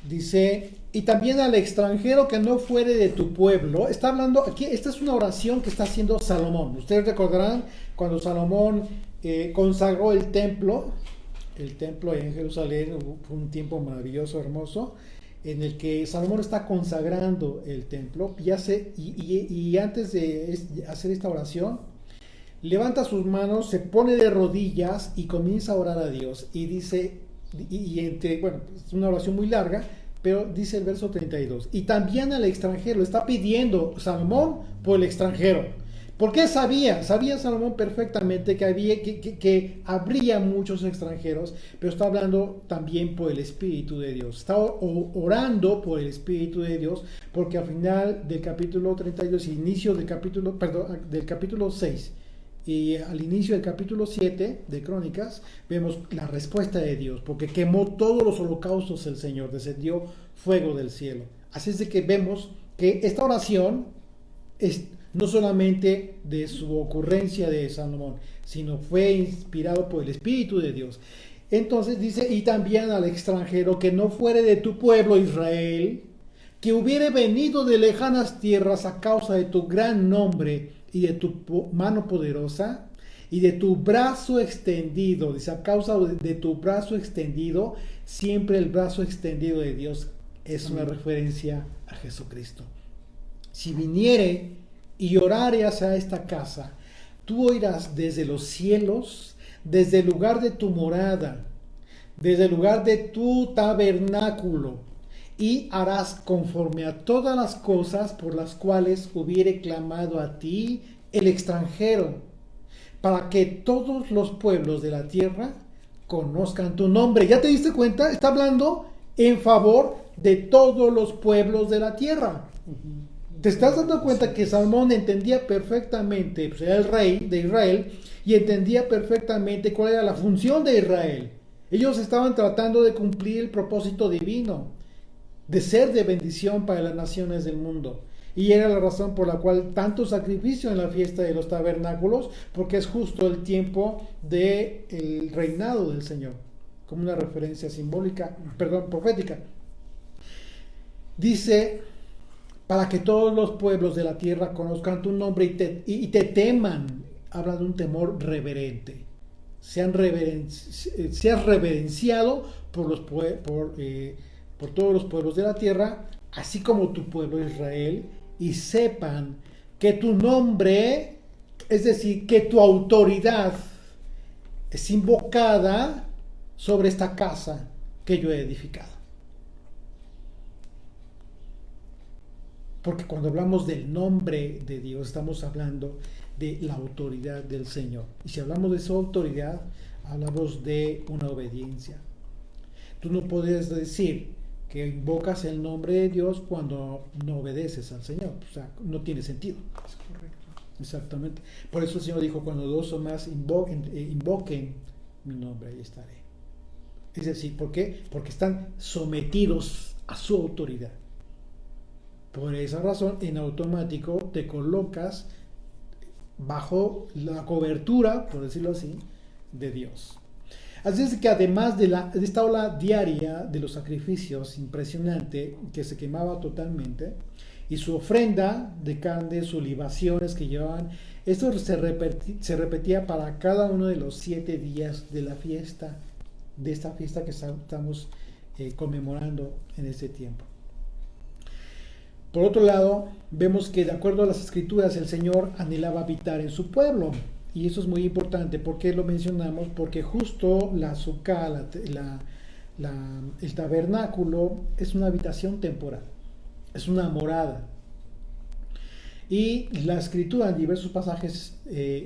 Dice, y también al extranjero que no fuere de tu pueblo. Está hablando aquí, esta es una oración que está haciendo Salomón. Ustedes recordarán cuando Salomón consagró el templo en Jerusalén. Fue un tiempo maravilloso, hermoso, en el que Salomón está consagrando el templo y antes de hacer esta oración, levanta sus manos, se pone de rodillas y comienza a orar a Dios y dice, bueno, es una oración muy larga, pero dice el verso 32, y también al extranjero, está pidiendo Salomón por el extranjero. ¿Por qué sabía Salomón perfectamente que habría muchos extranjeros? Pero está hablando también por el Espíritu de Dios. Está orando por el Espíritu de Dios, porque al final del capítulo 32, inicio del capítulo 6, y al inicio del capítulo 7 de Crónicas, vemos la respuesta de Dios, porque quemó todos los holocaustos el Señor, descendió fuego del cielo. Así es de que vemos que esta oración es no solamente de su ocurrencia de Salomón, sino fue inspirado por el Espíritu de Dios. Entonces dice, y también al extranjero que no fuere de tu pueblo Israel, que hubiere venido de lejanas tierras a causa de tu gran nombre y de tu mano poderosa y de tu brazo extendido. Dice, a causa de tu brazo extendido, siempre el brazo extendido de Dios es una referencia a Jesucristo. Si viniere y orare hacia esta casa, tú oirás desde los cielos, desde el lugar de tu morada, desde el lugar de tu tabernáculo, y harás conforme a todas las cosas por las cuales hubiere clamado a ti el extranjero, para que todos los pueblos de la tierra conozcan tu nombre. ¿Ya te diste cuenta? Está hablando en favor de todos los pueblos de la tierra. ¿Te estás dando cuenta que Salomón entendía perfectamente, pues era el rey de Israel, y entendía perfectamente cuál era la función de Israel? Ellos estaban tratando de cumplir el propósito divino, de ser de bendición para las naciones del mundo. Y era la razón por la cual tanto sacrificio en la fiesta de los tabernáculos, porque es justo el tiempo del reinado del Señor, como una referencia profética. Dice, para que todos los pueblos de la tierra conozcan tu nombre y te teman. Habla de un temor reverente. Seas reverenciado por todos los pueblos de la tierra, así como tu pueblo Israel, y sepan que tu nombre, es decir, que tu autoridad es invocada sobre esta casa que yo he edificado. Porque cuando hablamos del nombre de Dios, estamos hablando de la autoridad del Señor. Y si hablamos de su autoridad, hablamos de una obediencia. Tú no puedes decir que invocas el nombre de Dios cuando no obedeces al Señor. O sea, no tiene sentido. Es correcto. Exactamente. Por eso el Señor dijo, cuando dos o más invoquen mi nombre, ahí estaré. Es decir, ¿por qué? Porque están sometidos a su autoridad. Por esa razón, en automático te colocas bajo la cobertura, por decirlo así, de Dios. Así es que además de esta ola diaria de los sacrificios impresionante, que se quemaba totalmente, y su ofrenda de carne, sus libaciones que llevaban, esto se repetía para cada uno de los 7 días de la fiesta, de esta fiesta que estamos conmemorando en este tiempo. Por otro lado, vemos que de acuerdo a las Escrituras, el Señor anhelaba habitar en su pueblo. Y eso es muy importante. ¿Por qué lo mencionamos? Porque justo la Sukkah, el tabernáculo, es una habitación temporal. Es una morada. Y la Escritura en diversos pasajes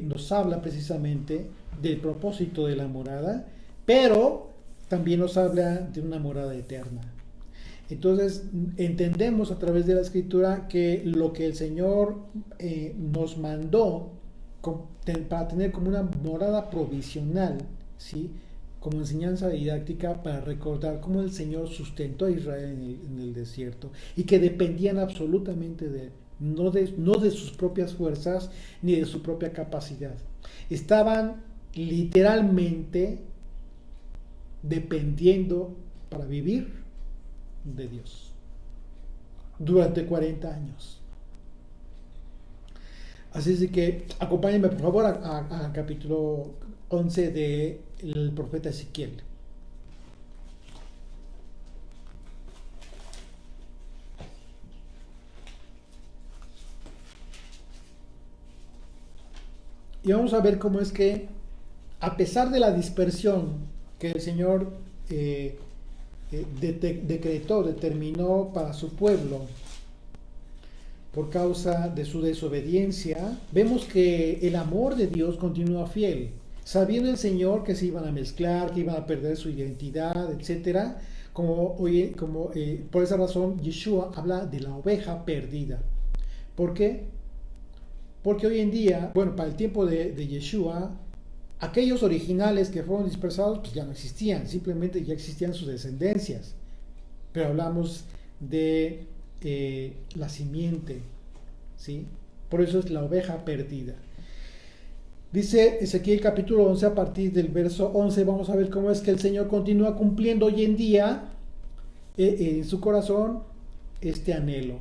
nos habla precisamente del propósito de la morada, pero también nos habla de una morada eterna. Entonces entendemos a través de la escritura que lo que el Señor nos mandó para tener como una morada provisional, ¿sí? Como enseñanza didáctica para recordar cómo el Señor sustentó a Israel en el desierto y que dependían absolutamente de él, no de sus propias fuerzas ni de su propia capacidad. Estaban literalmente dependiendo para vivir de Dios durante 40 años. Así es de que acompáñenme por favor a capítulo 11 del profeta Ezequiel. Y vamos a ver cómo es que, a pesar de la dispersión que el Señor determinó para su pueblo por causa de su desobediencia, vemos que el amor de Dios continúa fiel, sabiendo el Señor que se iban a mezclar, que iban a perder su identidad, etcétera. Por esa razón Yeshua habla de la oveja perdida. ¿Por qué? Porque hoy en día, bueno, para el tiempo de Yeshua, aquellos originales que fueron dispersados pues ya no existían, simplemente ya existían sus descendencias. Pero hablamos de la simiente, ¿sí? Por eso es la oveja perdida. Dice Ezequiel capítulo 11, a partir del verso 11, vamos a ver cómo es que el Señor continúa cumpliendo hoy en día en su corazón este anhelo.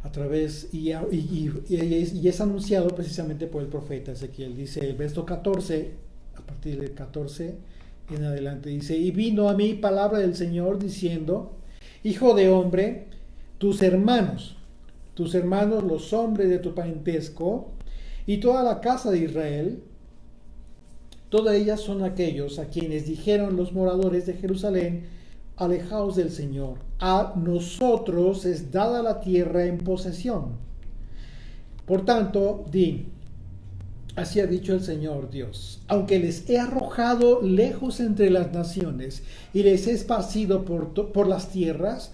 A través, y es anunciado precisamente por el profeta Ezequiel. Dice el verso 14, a partir del 14 en adelante, dice: y vino a mí palabra del Señor diciendo: hijo de hombre, tus hermanos, los hombres de tu parentesco, y toda la casa de Israel, todas ellas son aquellos a quienes dijeron los moradores de Jerusalén: alejaos del Señor, a nosotros es dada la tierra en posesión. Por tanto, di: así ha dicho el Señor Dios, aunque les he arrojado lejos entre las naciones y les he esparcido por las tierras,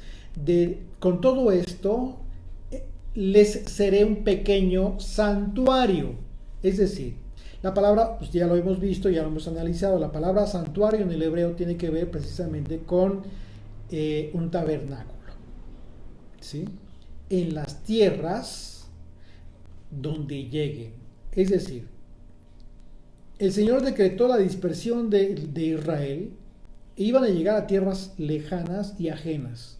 con todo esto les seré un pequeño santuario. Es decir, la palabra, pues ya lo hemos visto, ya lo hemos analizado, la palabra santuario en el hebreo tiene que ver precisamente con un tabernáculo, ¿sí? En las tierras donde lleguen. Es decir, el Señor decretó la dispersión de Israel e iban a llegar a tierras lejanas y ajenas.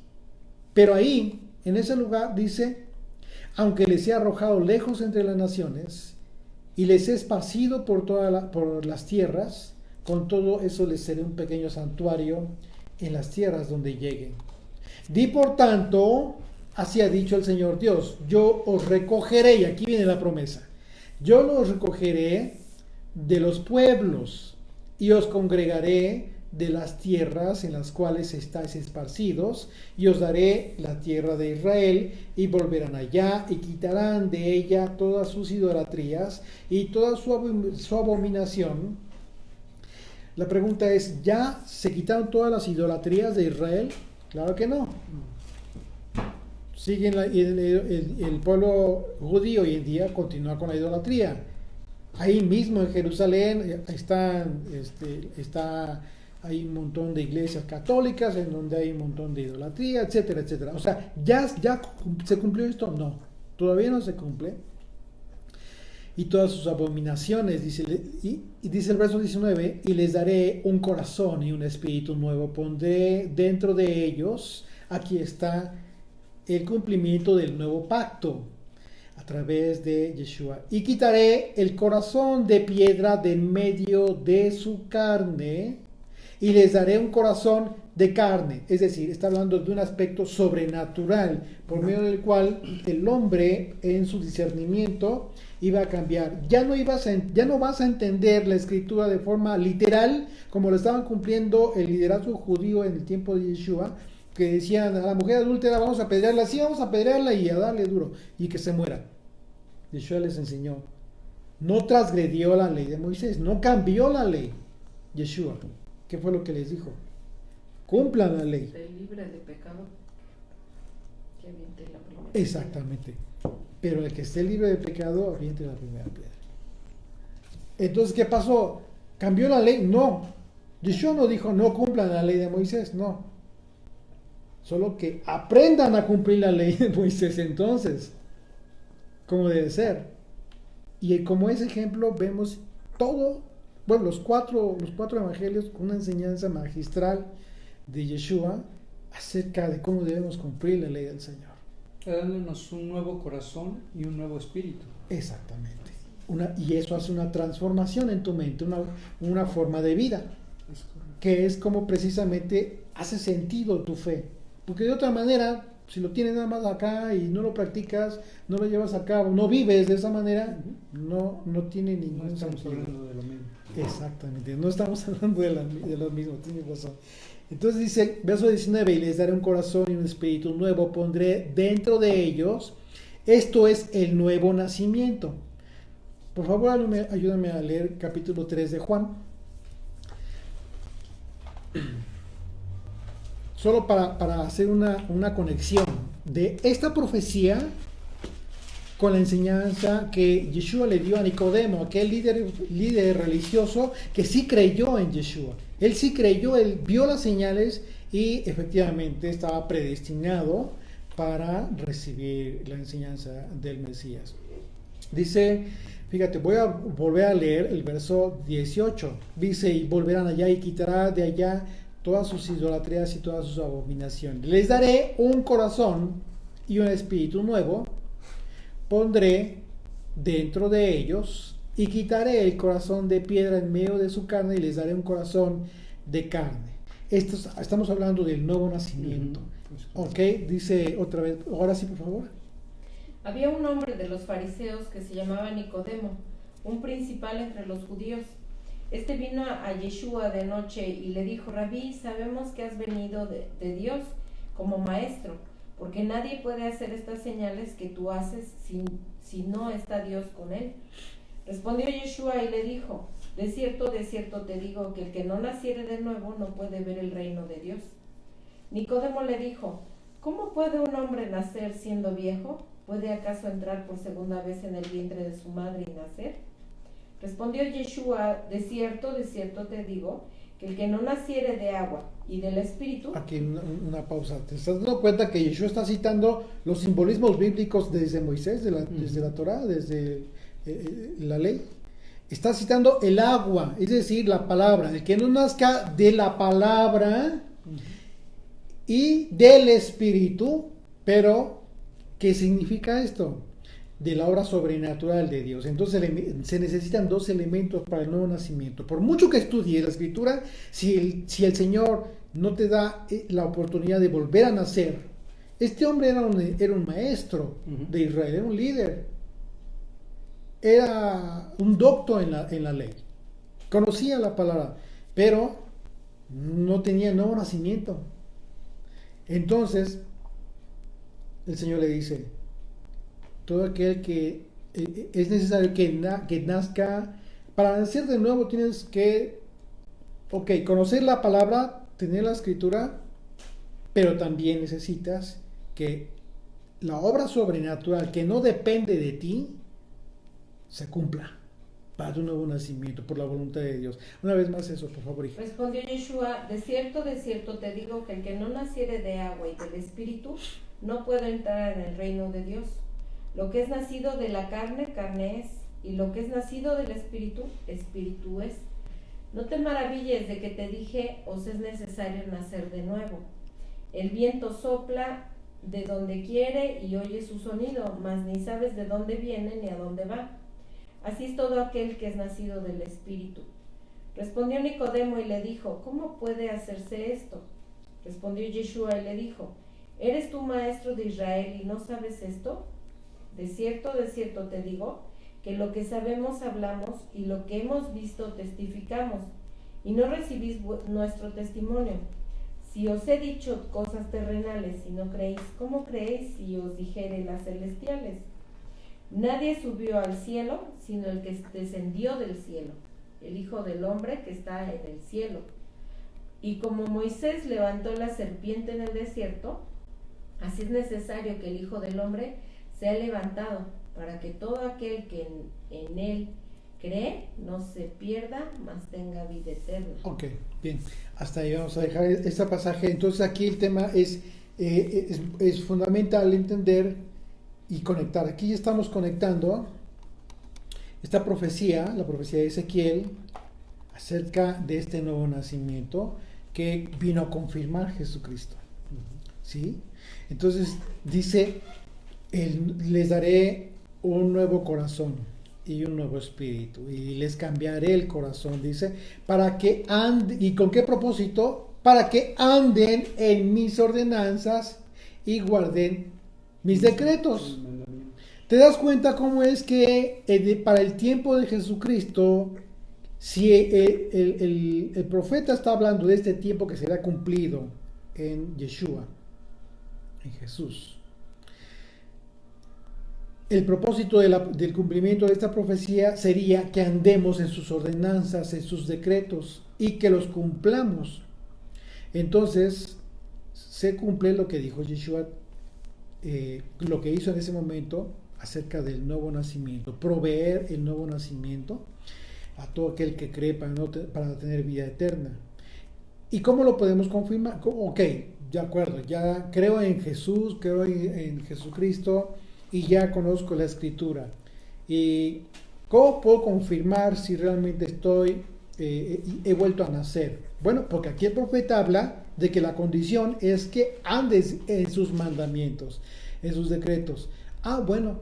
Pero ahí, en ese lugar, dice: aunque les he arrojado lejos entre las naciones y les he esparcido por las tierras, con todo eso les seré un pequeño santuario en las tierras donde lleguen. Di por tanto, así ha dicho el Señor Dios: yo os recogeré, y aquí viene la promesa, yo los recogeré de los pueblos y os congregaré de las tierras en las cuales estáis esparcidos, y os daré la tierra de Israel, y volverán allá y quitarán de ella todas sus idolatrías y toda su abominación. La pregunta es: ¿ya se quitaron todas las idolatrías de Israel? Claro que no. Siguen el pueblo judío hoy en día continúa con la idolatría. Ahí mismo en Jerusalén hay un montón de iglesias católicas en donde hay un montón de idolatría, etcétera, etcétera. O sea, ¿ya se cumplió esto? No, todavía no se cumple. Y todas sus abominaciones, dice el verso 19: y les daré un corazón y un espíritu nuevo, pondré dentro de ellos. Aquí está el cumplimiento del nuevo pacto a través de Yeshua. Y quitaré el corazón de piedra de en medio de su carne, y les daré un corazón de carne. Es decir, está hablando de un aspecto sobrenatural, por medio del cual el hombre en su discernimiento iba a cambiar. Ya no vas a entender la escritura de forma literal, como lo estaban cumpliendo el liderazgo judío en el tiempo de Yeshua, que decían: a la mujer adúltera vamos a apedrearla, sí, vamos a apedrearla y a darle duro, y que se muera. Yeshua les enseñó: no transgredió la ley de Moisés, no cambió la ley. Yeshua ¿qué fue lo que les dijo? Cumplan la ley. Esté libre de pecado, que aviente la primera. Exactamente. Pero el que esté libre de pecado, aviente la primera piedra. Entonces, ¿qué pasó? ¿Cambió la ley? No. Yeshua no dijo, no cumplan la ley de Moisés, no. Solo que aprendan a cumplir la ley de Moisés entonces, como debe ser. Y como ese ejemplo vemos todo, bueno, los cuatro evangelios con una enseñanza magistral de Yeshua acerca de cómo debemos cumplir la ley del Señor. Dándonos un nuevo corazón y un nuevo espíritu. Exactamente. Y eso hace una transformación en tu mente, una forma de vida, que es como precisamente hace sentido tu fe. Porque de otra manera, si lo tienes nada más acá y no lo practicas, no lo llevas a cabo, no vives de esa manera, no tiene ningún No estamos sentido. hablando de lo mismo. Exactamente, no estamos hablando de lo mismo, tienes razón. Entonces dice, verso 19, y les daré un corazón y un espíritu nuevo, pondré dentro de ellos, esto es el nuevo nacimiento. Por favor, ayúdame a leer capítulo 3 de Juan. Solo para hacer una conexión de esta profecía con la enseñanza que Yeshua le dio a Nicodemo, aquel líder religioso que sí creyó en Yeshua. Él sí creyó, él vio las señales y efectivamente estaba predestinado para recibir la enseñanza del Mesías. Dice, fíjate, voy a volver a leer el verso 18. Dice, y volverán allá y quitará de allá todas sus idolatrías y todas sus abominaciones. Les daré un corazón y un espíritu nuevo. Pondré dentro de ellos y quitaré el corazón de piedra en medio de su carne y les daré un corazón de carne. Estamos hablando del nuevo nacimiento. Ok, dice otra vez, ahora sí, por favor. Había un hombre de los fariseos que se llamaba Nicodemo, un principal entre los judíos. Este vino a Yeshua de noche y le dijo, Rabí, sabemos que has venido de Dios como maestro, porque nadie puede hacer estas señales que tú haces si no está Dios con él. Respondió Yeshua y le dijo, de cierto te digo que el que no naciere de nuevo no puede ver el reino de Dios. Nicodemo le dijo, ¿cómo puede un hombre nacer siendo viejo? ¿Puede acaso entrar por segunda vez en el vientre de su madre y nacer? Respondió Yeshua, de cierto te digo, que el que no naciere de agua y del Espíritu... Aquí una pausa. ¿Te estás dando cuenta que Yeshua está citando los simbolismos bíblicos desde Moisés, desde la Torá, desde la ley? Está citando el agua, es decir, la palabra. El que no nazca de la palabra y del Espíritu, pero ¿qué significa esto? De la obra sobrenatural de Dios. Entonces se necesitan dos elementos para el nuevo nacimiento. Por mucho que estudies la Escritura, si el Señor no te da la oportunidad de volver a nacer, este hombre era un maestro de Israel, era un líder, era un docto en la ley, conocía la palabra, pero no tenía nuevo nacimiento. Entonces el Señor le dice, todo aquel que es necesario que nazca, para nacer de nuevo tienes que, conocer la palabra, tener la escritura, pero también necesitas que la obra sobrenatural que no depende de ti se cumpla para tu nuevo nacimiento por la voluntad de Dios. Una vez más eso, por favor, hija. Respondió Yeshua, de cierto te digo que el que no naciere de agua y del Espíritu no puede entrar en el reino de Dios. Lo que es nacido de la carne, carne es, y lo que es nacido del Espíritu, Espíritu es. No te maravilles de que te dije, os es necesario nacer de nuevo. El viento sopla de donde quiere y oye su sonido, mas ni sabes de dónde viene ni a dónde va. Así es todo aquel que es nacido del Espíritu. Respondió Nicodemo y le dijo, ¿cómo puede hacerse esto? Respondió Yeshua y le dijo, ¿eres tú maestro de Israel y no sabes esto? De cierto te digo, que lo que sabemos hablamos y lo que hemos visto testificamos, y no recibís nuestro testimonio. Si os he dicho cosas terrenales y no creéis, ¿cómo creéis si os dijere las celestiales? Nadie subió al cielo, sino el que descendió del cielo, el Hijo del Hombre que está en el cielo. Y como Moisés levantó la serpiente en el desierto, así es necesario que el Hijo del Hombre sea levantado, para que todo aquel que en él cree no se pierda, mas tenga vida eterna. Ok, bien, hasta ahí vamos a dejar este pasaje. Entonces aquí el tema es fundamental entender y conectar. Aquí estamos conectando esta profecía, la profecía de Ezequiel, acerca de este nuevo nacimiento que vino a confirmar Jesucristo. ¿Sí? Entonces dice, les daré un nuevo corazón y un nuevo espíritu, y les cambiaré el corazón, dice, para que anden. ¿Y con qué propósito? Para que anden en mis ordenanzas y guarden mis decretos. ¿Te das cuenta cómo es que para el tiempo de Jesucristo, si el profeta está hablando de este tiempo que será cumplido en Yeshua, en Jesús? El propósito del cumplimiento de esta profecía sería que andemos en sus ordenanzas, en sus decretos, y que los cumplamos. Entonces, se cumple lo que dijo Yeshua, lo que hizo en ese momento acerca del nuevo nacimiento, proveer el nuevo nacimiento a todo aquel que cree para tener vida eterna. ¿Y cómo lo podemos confirmar? Ok, de acuerdo, ya creo en Jesús, creo en Jesucristo, y ya conozco la escritura. ¿Y cómo puedo confirmar si realmente he vuelto a nacer? Bueno, porque aquí el profeta habla de que la condición es que andes en sus mandamientos, en sus decretos. Bueno,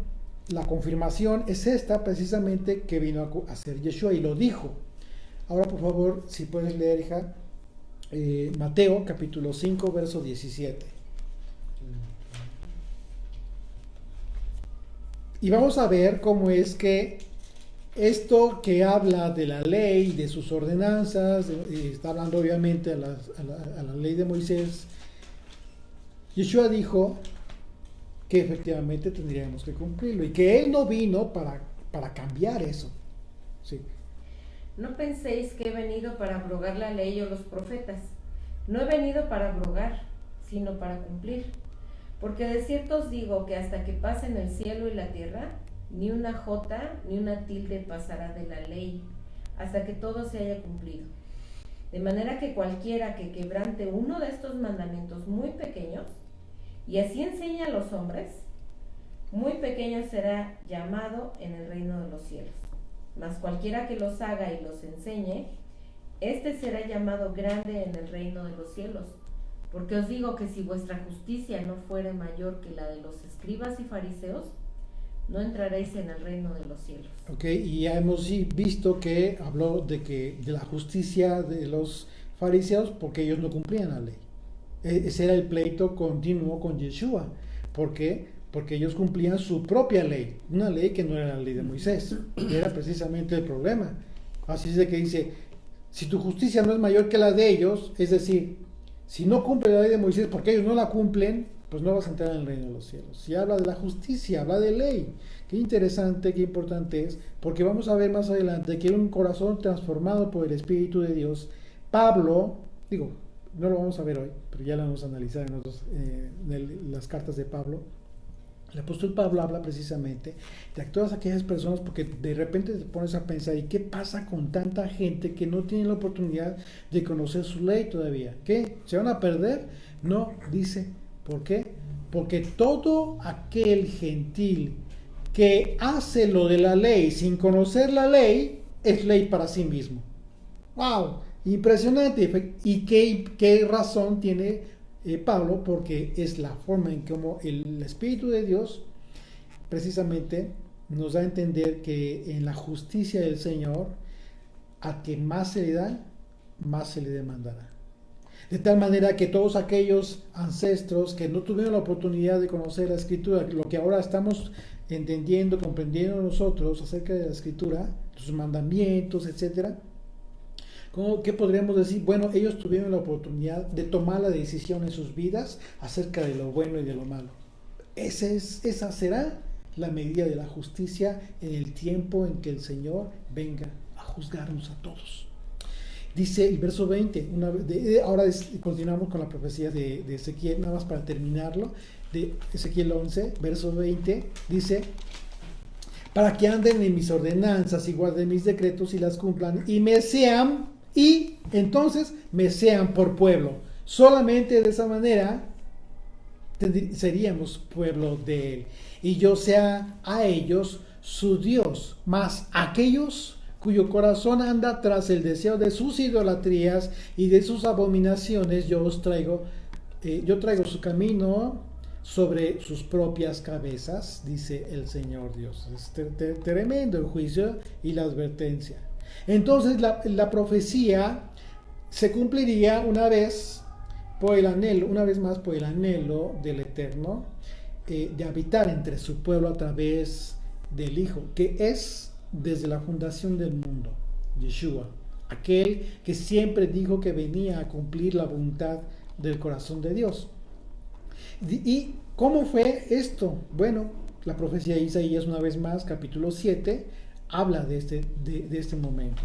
la confirmación es esta precisamente que vino a hacer Yeshua y lo dijo. Ahora, por favor, si puedes leer, hija, Mateo capítulo 5, verso 17. Y vamos a ver cómo es que esto que habla de la ley, de sus ordenanzas, está hablando obviamente a la ley de Moisés. Yeshua dijo que efectivamente tendríamos que cumplirlo y que Él no vino para cambiar eso. Sí. No penséis que he venido para abrogar la ley o los profetas. No he venido para abrogar, sino para cumplir. Porque de cierto os digo que hasta que pasen el cielo y la tierra, ni una jota ni una tilde pasará de la ley, hasta que todo se haya cumplido. De manera que cualquiera que quebrante uno de estos mandamientos muy pequeños, y así enseña a los hombres, muy pequeño será llamado en el reino de los cielos. Mas cualquiera que los haga y los enseñe, éste será llamado grande en el reino de los cielos. Porque os digo que si vuestra justicia no fuere mayor que la de los escribas y fariseos, no entraréis en el reino de los cielos. Ok, y ya hemos visto que habló de la justicia de los fariseos porque ellos no cumplían la ley. Ese era el pleito continuo con Yeshua. ¿Por qué? Porque ellos cumplían su propia ley, una ley que no era la ley de Moisés. Era precisamente el problema. Así es de que dice, si tu justicia no es mayor que la de ellos, es decir, si no cumple la ley de Moisés porque ellos no la cumplen, pues no vas a entrar en el reino de los cielos. Si habla de la justicia, habla de ley. Qué interesante, qué importante es, porque vamos a ver más adelante que un corazón transformado por el Espíritu de Dios. Pablo, no lo vamos a ver hoy, pero ya lo vamos a analizar en las cartas de Pablo. El apóstol Pablo habla precisamente de todas aquellas personas, porque de repente te pones a pensar, ¿y qué pasa con tanta gente que no tiene la oportunidad de conocer su ley todavía? ¿Qué? ¿Se van a perder? No, dice, ¿por qué? Porque todo aquel gentil que hace lo de la ley sin conocer la ley, es ley para sí mismo. ¡Wow! Impresionante. ¿Y qué razón tiene Pablo? Porque es la forma en cómo el Espíritu de Dios precisamente nos da a entender que en la justicia del Señor, a que más se le da, más se le demandará. De tal manera que todos aquellos ancestros que no tuvieron la oportunidad de conocer la Escritura, lo que ahora estamos entendiendo, comprendiendo nosotros acerca de la Escritura, sus mandamientos, etcétera, ¿qué podríamos decir? Bueno, ellos tuvieron la oportunidad de tomar la decisión en sus vidas acerca de lo bueno y de lo malo. Esa será la medida de la justicia en el tiempo en que el Señor venga a juzgarnos a todos. Dice el verso 20, continuamos con la profecía de Ezequiel, nada más para terminarlo, de Ezequiel 11, verso 20, dice: para que anden en mis ordenanzas y guarden mis decretos y las cumplan y entonces me sean por pueblo. Solamente de esa manera seríamos pueblo de él, y yo sea a ellos su Dios, mas aquellos cuyo corazón anda tras el deseo de sus idolatrías y de sus abominaciones, yo traigo su camino sobre sus propias cabezas, dice el Señor Dios. Es tremendo el juicio y la advertencia. Entonces la profecía se cumpliría una vez más por el anhelo del Eterno de habitar entre su pueblo a través del Hijo, que es desde la fundación del mundo, Yeshua, aquel que siempre dijo que venía a cumplir la voluntad del corazón de Dios. ¿Y cómo fue esto? Bueno, la profecía de Isaías, una vez más, capítulo 7, habla de este momento.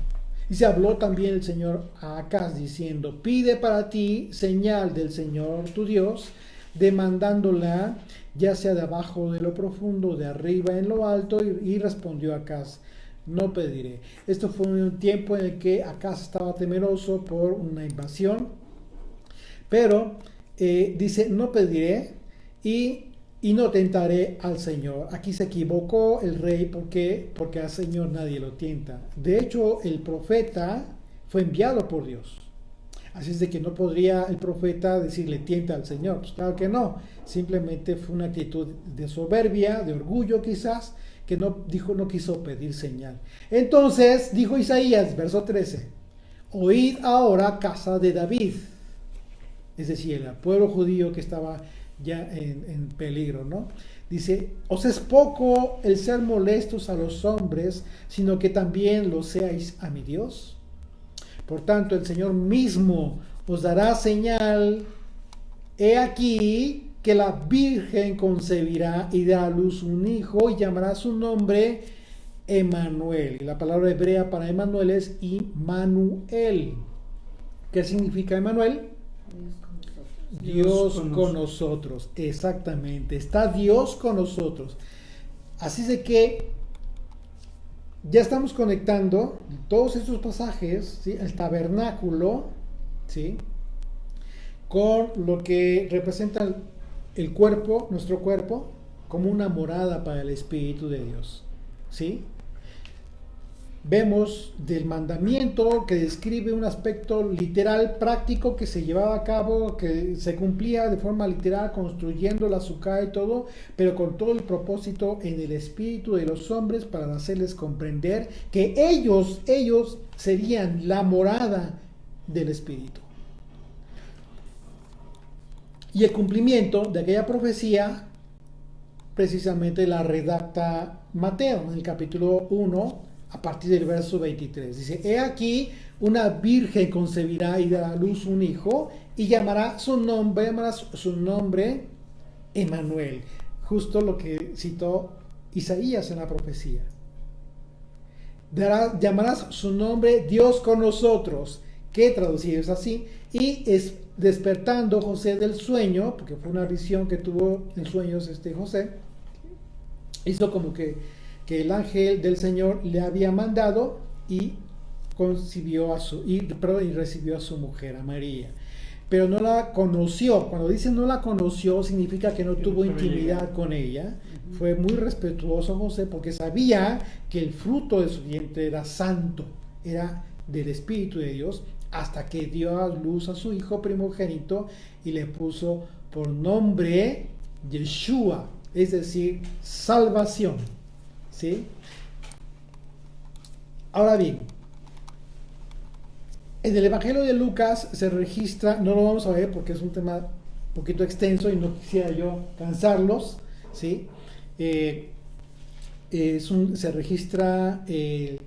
Y se habló también el Señor a Acaz diciendo: pide para ti señal del Señor tu Dios, demandándola ya sea de abajo de lo profundo, de arriba en lo alto. Y respondió Acaz: no pediré. Esto fue un tiempo en el que Acaz estaba temeroso por una invasión, pero dice: no pediré y no tentaré al Señor. Aquí se equivocó el rey porque al Señor nadie lo tienta. De hecho, el profeta fue enviado por Dios. Así es de que no podría el profeta decirle: tienta al Señor. Pues claro que no. Simplemente fue una actitud de soberbia, de orgullo quizás, que no quiso pedir señal. Entonces dijo Isaías, verso 13: oíd ahora, casa de David. Es decir, el pueblo judío que estaba ya en peligro, ¿no? Dice: os es poco el ser molestos a los hombres, sino que también lo seáis a mi Dios. Por tanto, el Señor mismo os dará señal. He aquí que la Virgen concebirá y dará a luz un hijo y llamará su nombre Emmanuel. Y la palabra hebrea para Emmanuel es Immanuel. ¿Qué significa Emmanuel? Dios con nosotros. Exactamente. Está Dios con nosotros. Así de que ya estamos conectando todos estos pasajes, ¿sí?, el tabernáculo, ¿sí?, con lo que representa el cuerpo, nuestro cuerpo, como una morada para el Espíritu de Dios, ¿sí? Vemos del mandamiento que describe un aspecto literal, práctico, que se llevaba a cabo, que se cumplía de forma literal, construyendo la azúcar y todo, pero con todo el propósito en el espíritu de los hombres para hacerles comprender que ellos serían la morada del Espíritu. Y el cumplimiento de aquella profecía precisamente la redacta Mateo en el capítulo 1, a partir del verso 23. Dice: he aquí, una virgen concebirá y dará a luz un hijo, y llamará su nombre Emmanuel. Justo lo que citó Isaías en la profecía. Llamarás su nombre Dios con nosotros, que traducido es así. Y es despertando José del sueño, porque fue una visión que tuvo en sueños José, hizo como que el ángel del Señor le había mandado, y recibió a su mujer, a María, pero no la conoció. Cuando dice no la conoció, significa que no tuvo intimidad con ella. Fue muy respetuoso José, porque sabía que el fruto de su vientre era santo, era del Espíritu de Dios, hasta que dio a luz a su hijo primogénito y le puso por nombre Yeshua, es decir, salvación. ¿Sí? Ahora bien, en el Evangelio de Lucas se registra, no lo vamos a ver porque es un tema un poquito extenso y no quisiera yo cansarlos, ¿sí? Se registra que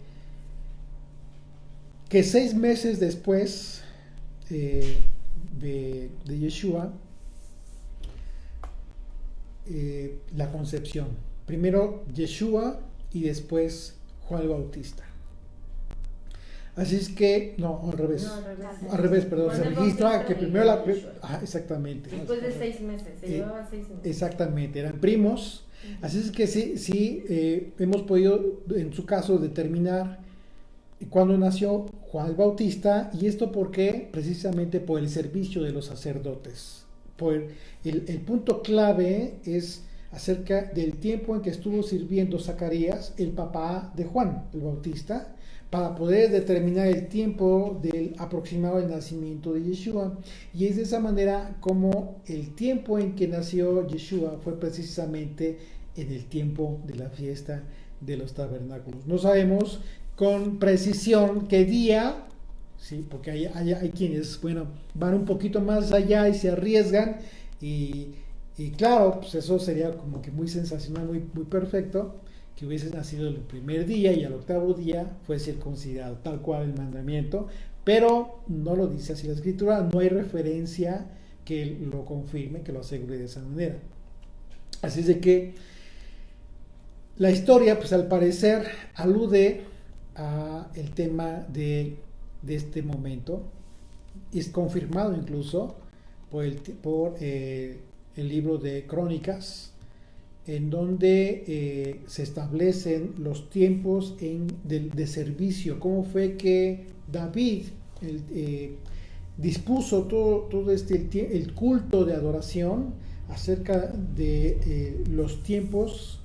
6 meses después de Yeshua, la concepción. Primero Yeshua y después Juan el Bautista. Así es que, no, al revés. No, al revés. Al revés, perdón, Cuando se el registra bautista que de primero la... Yeshua. exactamente. Después de 6 meses, se llevaba 6 meses. Exactamente, eran primos. Así es que sí, hemos podido, en su caso, determinar cuándo nació Juan el Bautista, y esto porque precisamente por el servicio de los sacerdotes. El punto clave es acerca del tiempo en que estuvo sirviendo Zacarías, el papá de Juan el Bautista, para poder determinar el tiempo del aproximado del nacimiento de Yeshua. Y es de esa manera como el tiempo en que nació Yeshua fue precisamente en el tiempo de la fiesta de los tabernáculos. No sabemos con precisión qué día, ¿sí? Porque hay quienes, bueno, van un poquito más allá y se arriesgan, y claro, pues eso sería como que muy sensacional, muy, muy perfecto, que hubiese nacido el primer día y al octavo día fue circuncidado, tal cual el mandamiento, pero no lo dice así la escritura, no hay referencia que lo confirme, que lo asegure de esa manera. Así es de que la historia, pues al parecer, alude a el tema de este momento, y es confirmado incluso por el libro de Crónicas, en donde se establecen los tiempos de servicio, cómo fue que David dispuso todo el culto de adoración acerca de los tiempos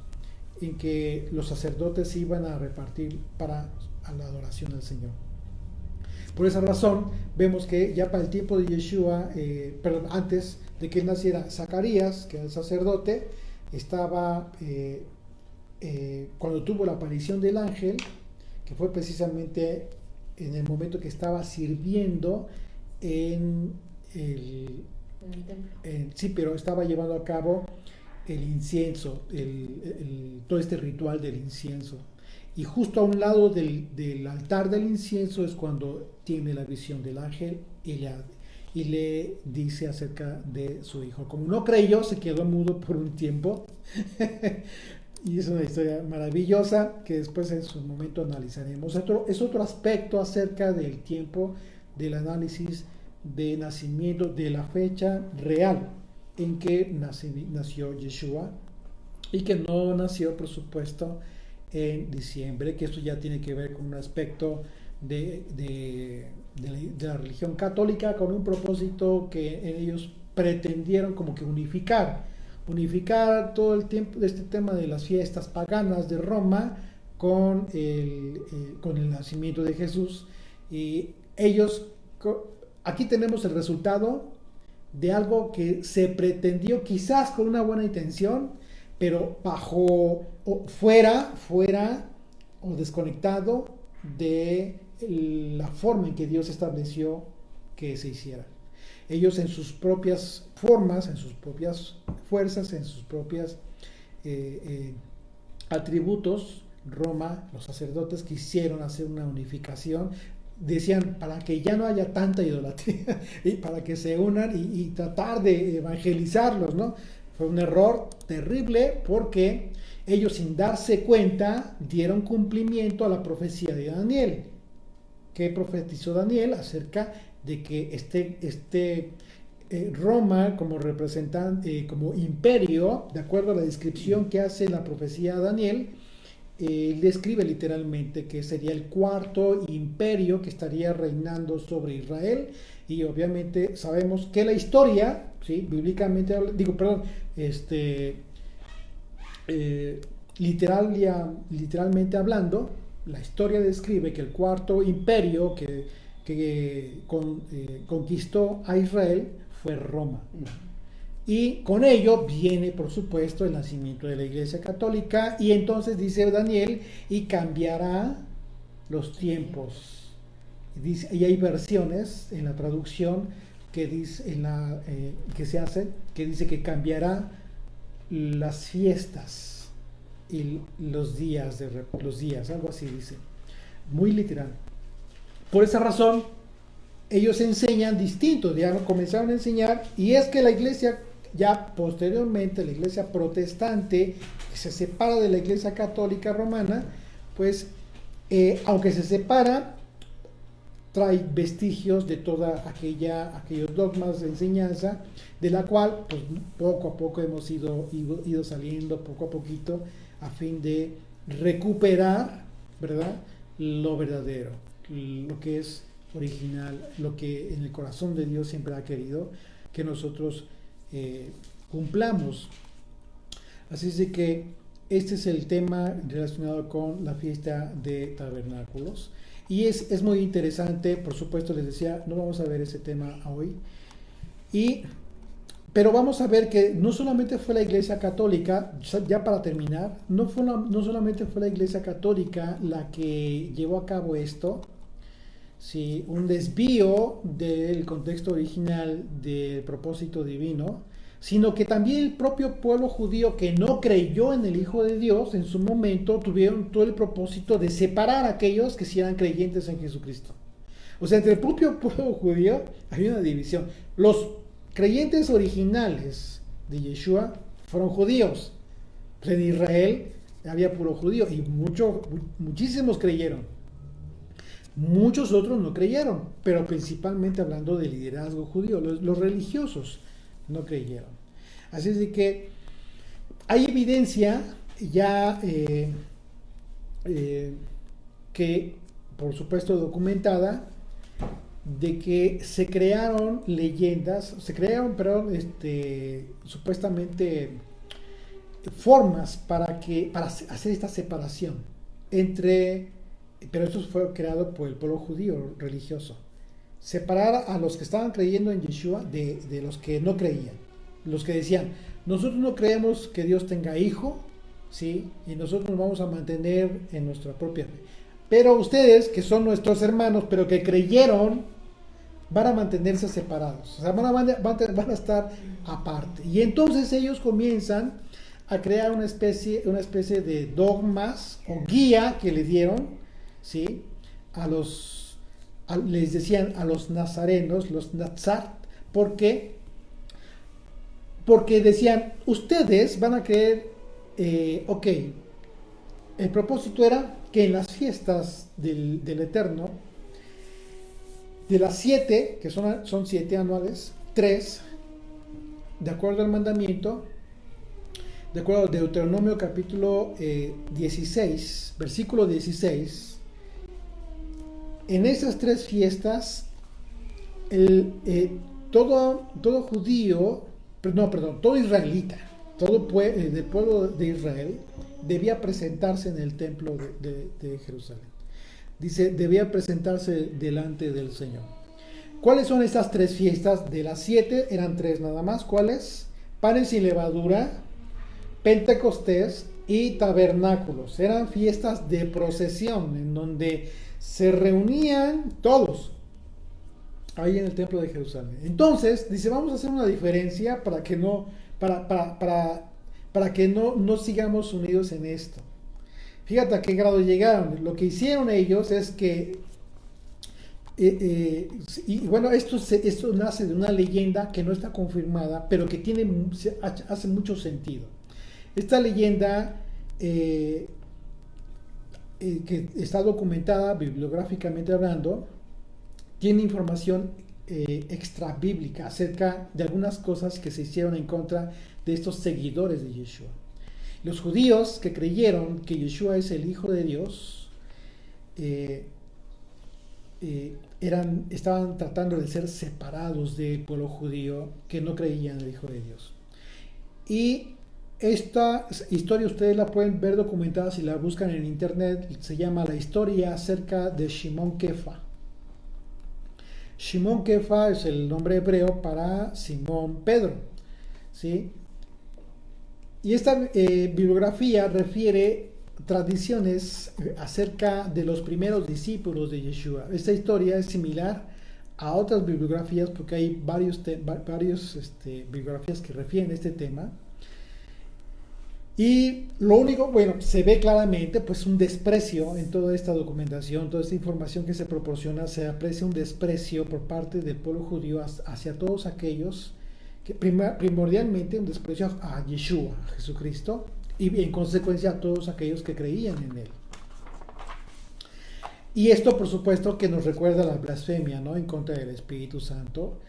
en que los sacerdotes iban a repartir para la adoración al Señor. Por esa razón vemos que ya para el tiempo de Yeshua, antes de que naciera Zacarías, que era el sacerdote, estaba cuando tuvo la aparición del ángel, que fue precisamente en el momento que estaba sirviendo en el templo. Sí, pero estaba llevando a cabo el incienso, todo este ritual del incienso. Y justo a un lado del altar del incienso es cuando tiene la visión del ángel y le dice acerca de su hijo. Como no creyó, se quedó mudo por un tiempo. Y es una historia maravillosa que después en su momento analizaremos. Es otro aspecto acerca del tiempo del análisis de nacimiento, de la fecha real en que nació Yeshua, y que no nació, por supuesto, en diciembre, que esto ya tiene que ver con un aspecto de la religión católica, con un propósito que ellos pretendieron como que unificar todo el tiempo de este tema de las fiestas paganas de Roma con el nacimiento de Jesús. Y ellos, aquí tenemos el resultado de algo que se pretendió quizás con una buena intención, pero fuera o desconectado de la forma en que Dios estableció que se hiciera. Ellos en sus propias formas, en sus propias fuerzas, en sus propios atributos, Roma, los sacerdotes quisieron hacer una unificación. Decían, para que ya no haya tanta idolatría y para que se unan y tratar de evangelizarlos, ¿no? Fue un error terrible, porque ellos, sin darse cuenta, dieron cumplimiento a la profecía de Daniel. ¿Qué profetizó Daniel? Acerca de que Roma como representante, como imperio, de acuerdo a la descripción que hace la profecía de Daniel, describe literalmente que sería el cuarto imperio que estaría reinando sobre Israel. Y obviamente sabemos que la historia, ¿sí? Bíblicamente, literalmente hablando, la historia describe que el cuarto imperio que conquistó a Israel fue Roma. Y con ello viene, por supuesto, el nacimiento de la Iglesia Católica. Y entonces dice Daniel, y cambiará los tiempos. Y hay versiones en la traducción que dice, que se hace, que dice que cambiará las fiestas y los días, algo así dice. Muy literal. Por esa razón, ellos enseñan distinto, ya comenzaron a enseñar, y es que la Iglesia, ya posteriormente, la Iglesia protestante, que se separa de la Iglesia Católica Romana, pues aunque se separa, trae vestigios de toda aquellos dogmas de enseñanza, de la cual pues, poco a poco hemos ido saliendo, poco a poquito, a fin de recuperar, ¿verdad?, lo verdadero, lo que es original, lo que en el corazón de Dios siempre ha querido que nosotros cumplamos. Así es de que este es el tema relacionado con la fiesta de tabernáculos. Y es muy interesante, por supuesto, les decía, no vamos a ver ese tema hoy. Pero vamos a ver que no solamente fue la Iglesia Católica, ya para terminar, no solamente fue la Iglesia Católica la que llevó a cabo esto, ¿sí?, un desvío del contexto original del propósito divino, sino que también el propio pueblo judío que no creyó en el Hijo de Dios, en su momento tuvieron todo el propósito de separar a aquellos que sí eran creyentes en Jesucristo. O sea, entre el propio pueblo judío había una división. Los creyentes originales de Yeshua fueron judíos. Pues en Israel había puro judío y muchísimos creyeron. Muchos otros no creyeron, pero principalmente hablando del liderazgo judío, los religiosos no creyeron. Así es de que hay evidencia ya que, por supuesto, documentada, de que se crearon leyendas, supuestamente formas para hacer esta separación pero esto fue creado por el pueblo judío religioso. Separar a los que estaban creyendo en Yeshua de los que no creían. Los que decían, nosotros no creemos que Dios tenga hijo, ¿sí?, y nosotros nos vamos a mantener en nuestra propia fe. Pero ustedes, que son nuestros hermanos, pero que creyeron, van a mantenerse separados. O sea, van a estar aparte. Y entonces ellos comienzan a crear una especie de dogmas o guía que le dieron, ¿sí?, les decían a los nazarenos, los nazar. ¿Por qué? Porque decían, ustedes van a creer, el propósito era que en las fiestas del Eterno, de las 7, que son 7 anuales, 3, de acuerdo al mandamiento, de acuerdo al Deuteronomio capítulo 16, versículo 16, en esas 3 fiestas, todo judío, todo israelita, del pueblo de Israel, debía presentarse en el templo de Jerusalén. Dice, debía presentarse delante del Señor. ¿Cuáles son estas 3 fiestas? De las 7 eran 3 nada más. ¿Cuáles? Panes sin levadura, Pentecostés y tabernáculos. Eran fiestas de procesión en donde se reunían todos ahí en el templo de Jerusalén. Entonces dice, vamos a hacer una diferencia para que no sigamos unidos en esto. Fíjate a qué grado llegaron. Lo que hicieron ellos es que esto nace de una leyenda que no está confirmada, pero que hace mucho sentido. Esta leyenda que está documentada bibliográficamente hablando, tiene información extra bíblica acerca de algunas cosas que se hicieron en contra de estos seguidores de Yeshua. Los judíos que creyeron que Yeshua es el Hijo de Dios estaban tratando de ser separados del pueblo judío que no creían en el Hijo de Dios. Y esta historia ustedes la pueden ver documentada si la buscan en internet. Se llama La historia acerca de Shimon Kefa. Shimon Kefa es el nombre hebreo para Simón Pedro, ¿sí? Y esta bibliografía refiere tradiciones acerca de los primeros discípulos de Yeshua. Esta historia es similar a otras bibliografías porque hay varios bibliografías que refieren a este tema. Y lo único, se ve claramente pues un desprecio en toda esta documentación, toda esta información que se proporciona, se aprecia un desprecio por parte del pueblo judío hacia todos aquellos que primordialmente un desprecio a Yeshua, a Jesucristo, y en consecuencia a todos aquellos que creían en él. Y esto, por supuesto, que nos recuerda la blasfemia, ¿no? En contra del Espíritu Santo.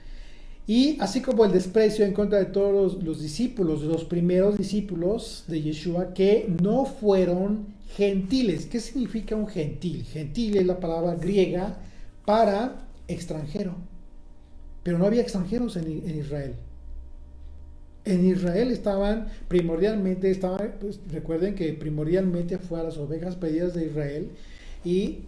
Y así como el desprecio en contra de todos los discípulos, de los primeros discípulos de Yeshua, que no fueron gentiles. ¿Qué significa un gentil? Gentil es la palabra griega para extranjero. Pero no había extranjeros en Israel. En Israel pues, recuerden que primordialmente fue a las ovejas perdidas de Israel. Y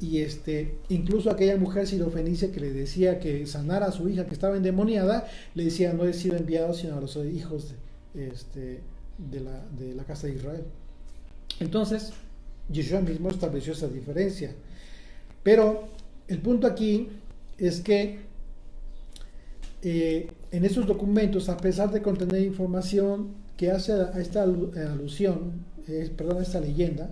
incluso aquella mujer sirofenicia que le decía que sanara a su hija que estaba endemoniada, le decía: no he sido enviado sino a los hijos de la casa de Israel. Entonces Yeshua mismo estableció esa diferencia. Pero el punto aquí es que en estos documentos, a pesar de contener información que hace a esta alusión, a esta leyenda,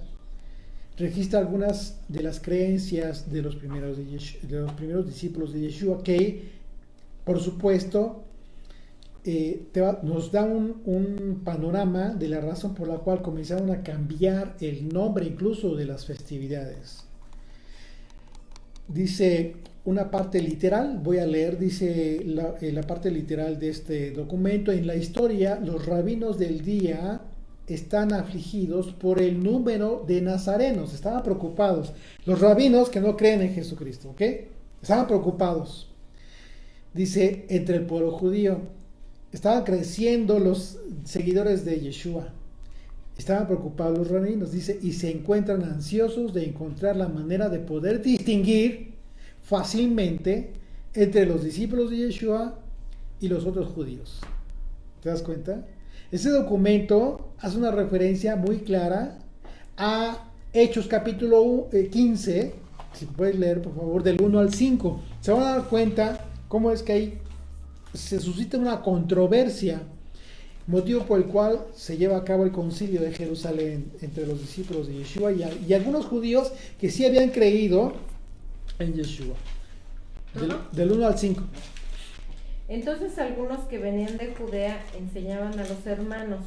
registra algunas de las creencias de los primeros discípulos de Yeshua, que por supuesto nos da un panorama de la razón por la cual comenzaron a cambiar el nombre incluso de las festividades. Dice una parte literal, voy a leer, dice la parte literal de este documento: en la historia, los rabinos del día están afligidos por el número de nazarenos. Estaban preocupados. Los rabinos que no creen en Jesucristo, ¿ok? Estaban preocupados. Dice, entre el pueblo judío. Estaban creciendo los seguidores de Yeshua. Estaban preocupados los rabinos, dice, y se encuentran ansiosos de encontrar la manera de poder distinguir fácilmente entre los discípulos de Yeshua y los otros judíos. ¿Te das cuenta? Este documento hace una referencia muy clara a Hechos capítulo 15, si puedes leer por favor del 1 al 5. Se van a dar cuenta cómo es que ahí se suscita una controversia, motivo por el cual se lleva a cabo el concilio de Jerusalén entre los discípulos de Yeshua y algunos judíos que sí habían creído en Yeshua. Del 1 al 5. Entonces algunos que venían de Judea enseñaban a los hermanos: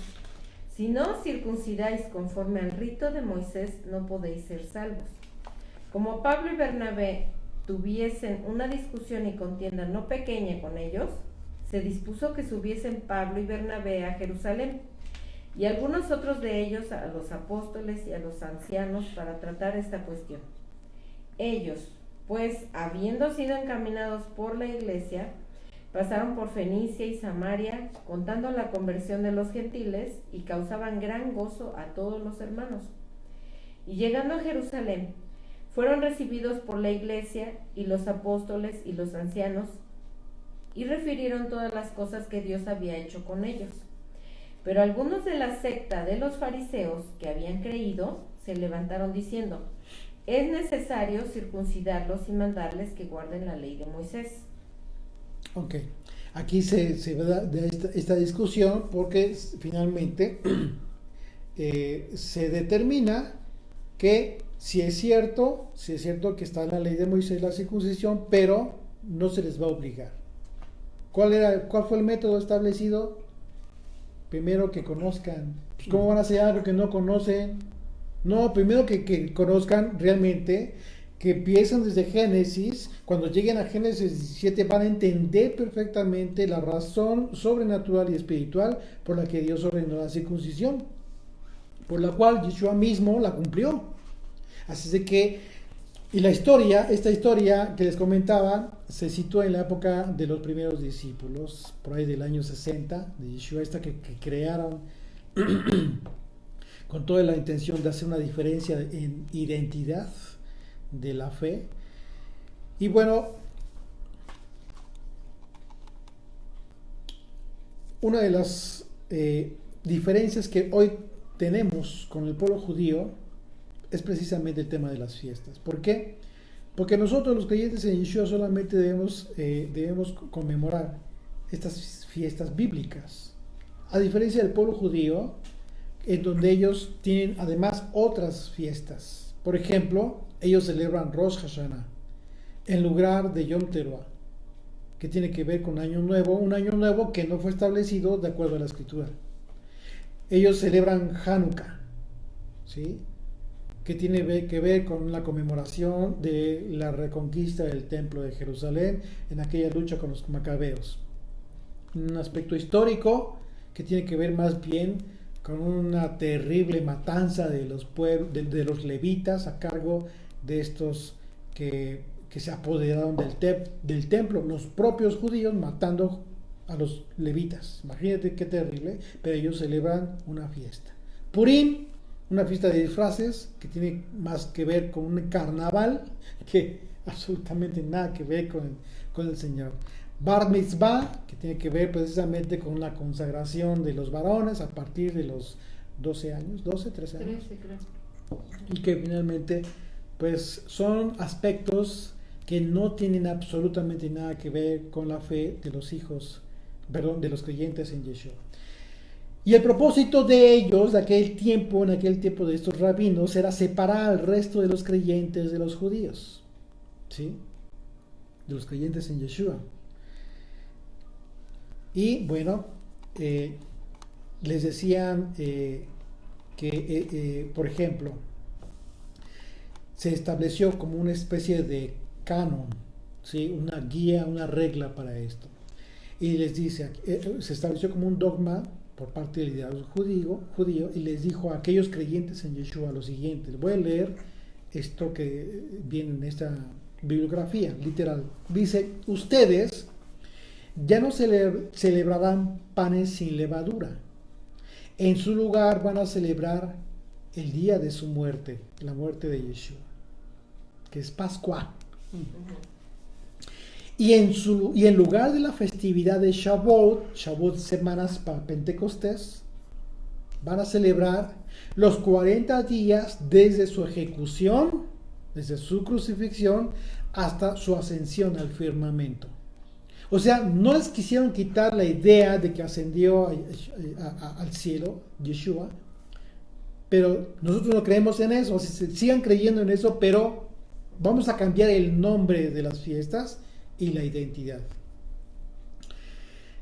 si no os circuncidáis conforme al rito de Moisés, no podéis ser salvos. Como Pablo y Bernabé tuviesen una discusión y contienda no pequeña con ellos, se dispuso que subiesen Pablo y Bernabé a Jerusalén, y algunos otros de ellos a los apóstoles y a los ancianos, para tratar esta cuestión. Ellos, pues, habiendo sido encaminados por la iglesia, pasaron por Fenicia y Samaria, contando la conversión de los gentiles, y causaban gran gozo a todos los hermanos. Y llegando a Jerusalén, fueron recibidos por la iglesia y los apóstoles y los ancianos, y refirieron todas las cosas que Dios había hecho con ellos. Pero algunos de la secta de los fariseos que habían creído se levantaron diciendo: es necesario circuncidarlos y mandarles que guarden la ley de Moisés. Ok, aquí se da esta discusión porque finalmente se determina que si es cierto que está en la ley de Moisés la circuncisión, pero no se les va a obligar. ¿Cuál fue el método establecido? Primero que conozcan. ¿Cómo van a hacer algo que no conocen? No, primero que conozcan realmente, que empiezan desde Génesis. Cuando lleguen a Génesis 17 van a entender perfectamente la razón sobrenatural y espiritual por la que Dios ordenó la circuncisión, por la cual Yeshua mismo la cumplió. Así de que, y esta historia que les comentaba, se sitúa en la época de los primeros discípulos, por ahí del año 60, de Yeshua, que crearon con toda la intención de hacer una diferencia en identidad de la fe. Y bueno, una de las diferencias que hoy tenemos con el pueblo judío es precisamente el tema de las fiestas. ¿Por qué? Porque nosotros los creyentes en Yeshua solamente debemos conmemorar estas fiestas bíblicas, a diferencia del pueblo judío, en donde ellos tienen además otras fiestas. Por ejemplo, ellos celebran Rosh Hashanah en lugar de Yom Teruah, que tiene que ver con Año Nuevo, un año nuevo que no fue establecido de acuerdo a la Escritura. Ellos celebran Hanukkah, ¿sí? que tiene que ver con la conmemoración de la reconquista del templo de Jerusalén en aquella lucha con los macabeos. Un aspecto histórico que tiene que ver más bien con una terrible matanza de los de los levitas a cargo de estos que se apoderaron del templo, los propios judíos matando a los levitas. Imagínate qué terrible, pero ellos celebran una fiesta. Purim, una fiesta de disfraces que tiene más que ver con un carnaval que absolutamente nada que ver con el Señor. Bar Mitzvah, que tiene que ver precisamente con la consagración de los varones a partir de los 12 años, 12, 13 años. 13, creo. Y que finalmente pues son aspectos que no tienen absolutamente nada que ver con la fe de los de los creyentes en Yeshua. Y el propósito de ellos, en aquel tiempo de estos rabinos, era separar al resto de los creyentes de los judíos, ¿sí? De los creyentes en Yeshua. Y bueno, les decían que, por ejemplo, se estableció como una especie de canon, ¿sí? Una guía, una regla para esto. Y les dice, se estableció como un dogma por parte del liderazgo judío y les dijo a aquellos creyentes en Yeshua lo siguiente. Les voy a leer esto que viene en esta bibliografía, literal. Dice, ustedes ya no celebrarán panes sin levadura. En su lugar van a celebrar el día de su muerte, la muerte de Yeshua, que es Pascua. Y en lugar de la festividad de Shavuot semanas para Pentecostés, van a celebrar los 40 días desde su ejecución, desde su crucifixión, hasta su ascensión al firmamento. O sea, no les quisieron quitar la idea de que ascendió al cielo, Yeshua, pero nosotros no creemos en eso, sigan creyendo en eso, pero vamos a cambiar el nombre de las fiestas y la identidad.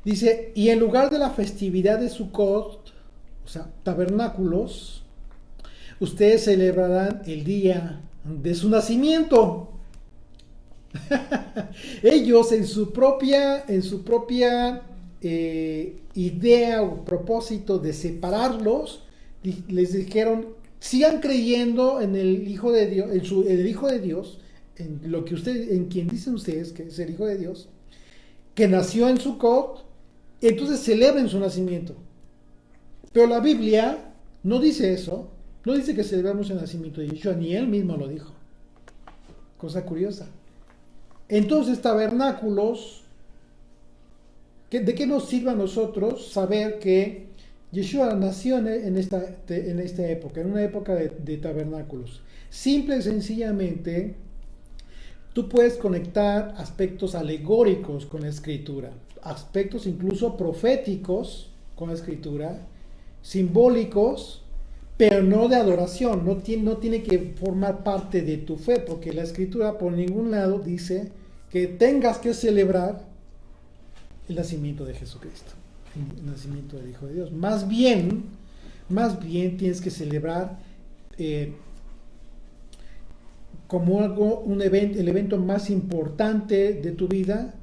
Dice, y en lugar de la festividad de Sukkot, o sea, tabernáculos, ustedes celebrarán el día de su nacimiento. Ellos en su propia idea o propósito de separarlos, les dijeron, sigan creyendo en el Hijo de Dios, el Hijo de Dios, en quien dicen ustedes que es el Hijo de Dios, que nació en Sukkot, entonces celebren su nacimiento. Pero la Biblia no dice eso, no dice que celebramos el nacimiento de Yeshua, ni él mismo lo dijo. Cosa curiosa. Entonces, tabernáculos, ¿de qué nos sirve a nosotros saber que Yeshua nació en esta época, en una época de tabernáculos? Simple y sencillamente, tú puedes conectar aspectos alegóricos con la Escritura, aspectos incluso proféticos con la Escritura, simbólicos, pero no de adoración, no tiene que formar parte de tu fe, porque la Escritura por ningún lado dice que tengas que celebrar el nacimiento de Jesucristo, el nacimiento del Hijo de Dios. Más bien tienes que celebrar como el evento más importante de tu vida,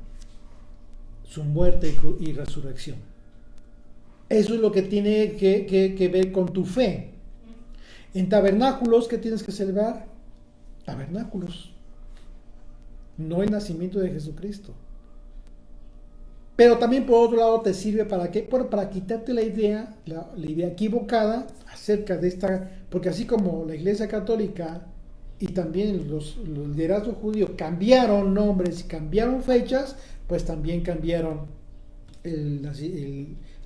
su muerte y resurrección. Eso es lo que tiene que ver con tu fe. En tabernáculos, ¿qué tienes que celebrar? Tabernáculos, no el nacimiento de Jesucristo. Pero también por otro lado te sirve ¿para qué? Para quitarte la idea equivocada acerca de esta, porque así como la Iglesia Católica y también los liderazgos judíos cambiaron nombres y cambiaron fechas, pues también cambiaron el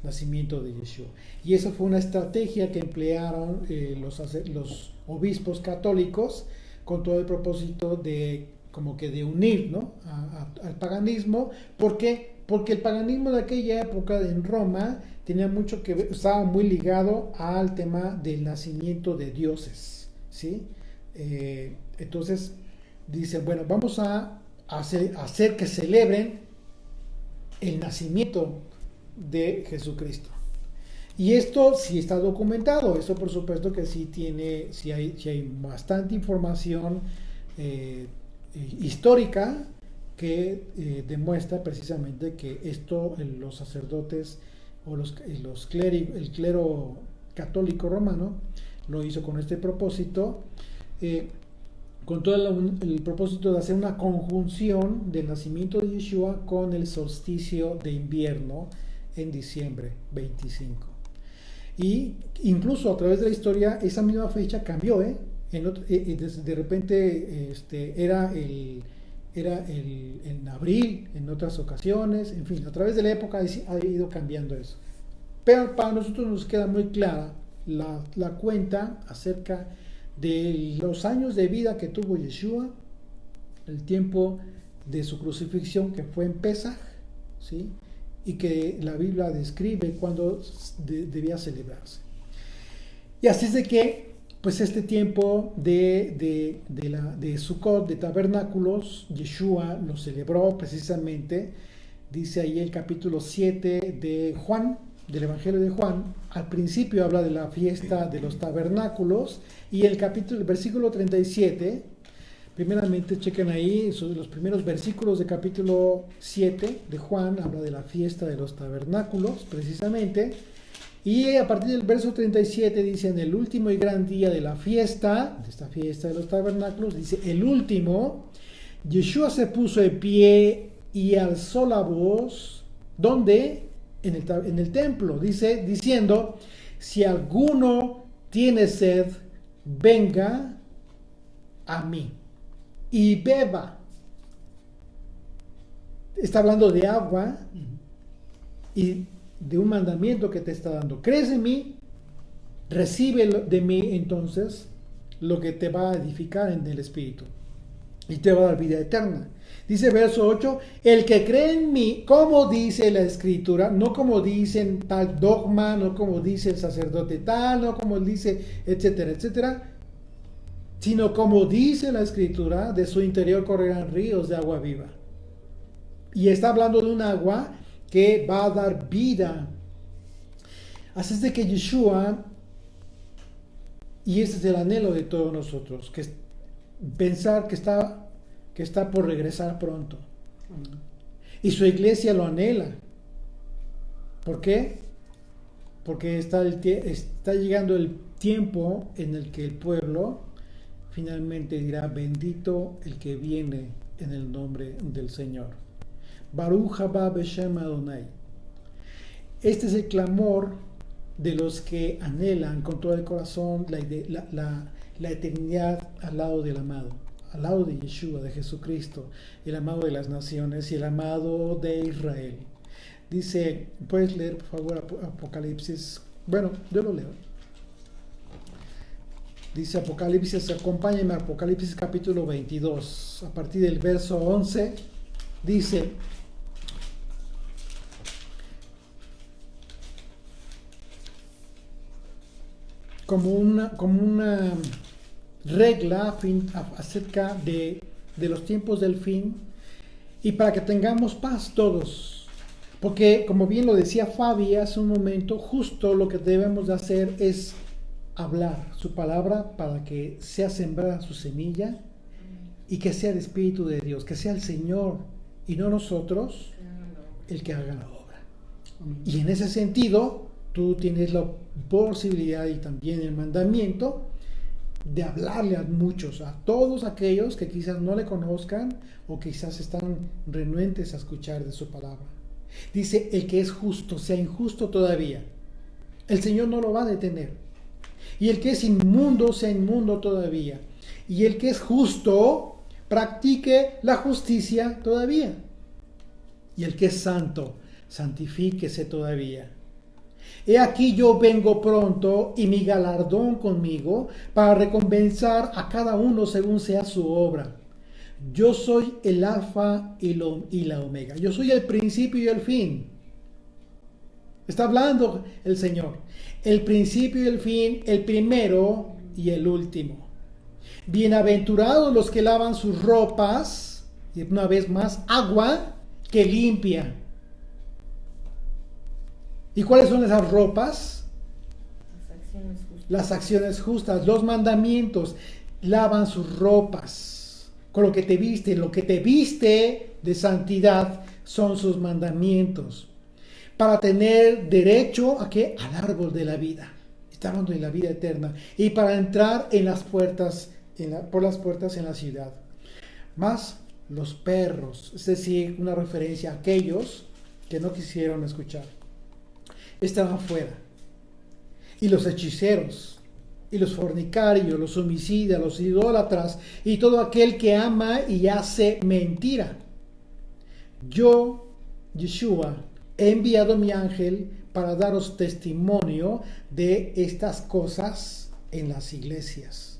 nacimiento de Yeshua. Y esa fue una estrategia que emplearon los obispos católicos con todo el propósito de unir, ¿no? al paganismo. ¿Por qué? Porque el paganismo de aquella época en Roma tenía mucho que ver, estaba muy ligado al tema del nacimiento de dioses, ¿sí? Entonces dice, bueno, vamos a hacer que celebren el nacimiento de Jesucristo. Y esto sí está documentado, eso por supuesto que sí hay bastante información histórica que demuestra precisamente que esto los sacerdotes o el clero católico romano lo hizo con este propósito, con todo el propósito de hacer una conjunción del nacimiento de Yeshua con el solsticio de invierno en diciembre 25. Y incluso a través de la historia esa misma fecha cambió, de repente era en abril en otras ocasiones, en fin, a través de la época ha ido cambiando eso. Pero para nosotros nos queda muy clara la cuenta acerca de los años de vida que tuvo Yeshua, el tiempo de su crucifixión que fue en Pesaj, ¿sí? Y que la Biblia describe cuando debía celebrarse. Y así es de que, pues este tiempo de Sukkot, de tabernáculos, Yeshua lo celebró precisamente, dice ahí el capítulo 7 de Juan, del Evangelio de Juan. Al principio habla de la fiesta de los tabernáculos, y el versículo 37, primeramente chequen ahí, los primeros versículos de capítulo 7 de Juan, habla de la fiesta de los tabernáculos, precisamente, y a partir del verso 37 dice: en el último y gran día de la fiesta, de esta fiesta de los tabernáculos, dice el último, Yeshua se puso de pie y alzó la voz, ¿dónde? En el templo, diciendo: si alguno tiene sed, venga a mí y beba. Está hablando de agua y de un mandamiento que te está dando. Crees en mí, recibe de mí entonces lo que te va a edificar en el Espíritu y te va a dar vida eterna. Dice verso 8, el que cree en mí, como dice la Escritura, no como dicen tal dogma, no como dice el sacerdote tal, no como dice, etcétera, etcétera, sino como dice la Escritura, de su interior correrán ríos de agua viva. Y está hablando de un agua que va a dar vida. Así es de que Yeshua, y ese es el anhelo de todos nosotros, que es pensar que está por regresar pronto. Y su iglesia lo anhela. ¿Por qué? Porque está llegando el tiempo en el que el pueblo finalmente dirá: bendito el que viene en el nombre del Señor. Baruch haba beshem Adonai. Este es el clamor de los que anhelan con todo el corazón la eternidad al lado del amado, al lado de Yeshua, de Jesucristo, el amado de las naciones y el amado de Israel. Dice, puedes leer por favor Apocalipsis, bueno, yo lo leo. Dice Apocalipsis, acompáñenme a Apocalipsis capítulo 22, a partir del verso 11, dice: como una regla acerca de los tiempos del fin, y para que tengamos paz todos, porque como bien lo decía Fabi hace un momento, justo lo que debemos de hacer es hablar su palabra para que sea sembrada su semilla y que sea el Espíritu de Dios, que sea el Señor y no nosotros el que haga la obra. Y en ese sentido tú tienes la posibilidad y también el mandamiento de hablarle a muchos, a todos aquellos que quizás no le conozcan o quizás están renuentes a escuchar de su palabra. Dice: el que es justo sea injusto todavía, el Señor no lo va a detener. Y el que es inmundo sea inmundo todavía, y el que es justo practique la justicia todavía, y el que es santo santifíquese todavía. He aquí yo vengo pronto, y mi galardón conmigo, para recompensar a cada uno según sea su obra. Yo soy el alfa y la omega. Yo soy el principio y el fin. Está hablando el Señor. El principio y el fin, el primero y el último. Bienaventurados los que lavan sus ropas, y una vez más, agua que limpia. ¿Y cuáles son esas ropas? acciones justas. Las acciones justas, los mandamientos, lavan sus ropas, con lo que te viste de santidad son sus mandamientos, para tener derecho a ¿qué? Al árbol de la vida. Está hablando de la vida eterna, y para entrar en las puertas, por las puertas en la ciudad. Más los perros, es decir, una referencia a aquellos que no quisieron escuchar, estaban afuera. Y los hechiceros, y los fornicarios, los homicidas, los idólatras, y todo aquel que ama y hace mentira. Yo, Yeshua, he enviado mi ángel para daros testimonio de estas cosas en las iglesias.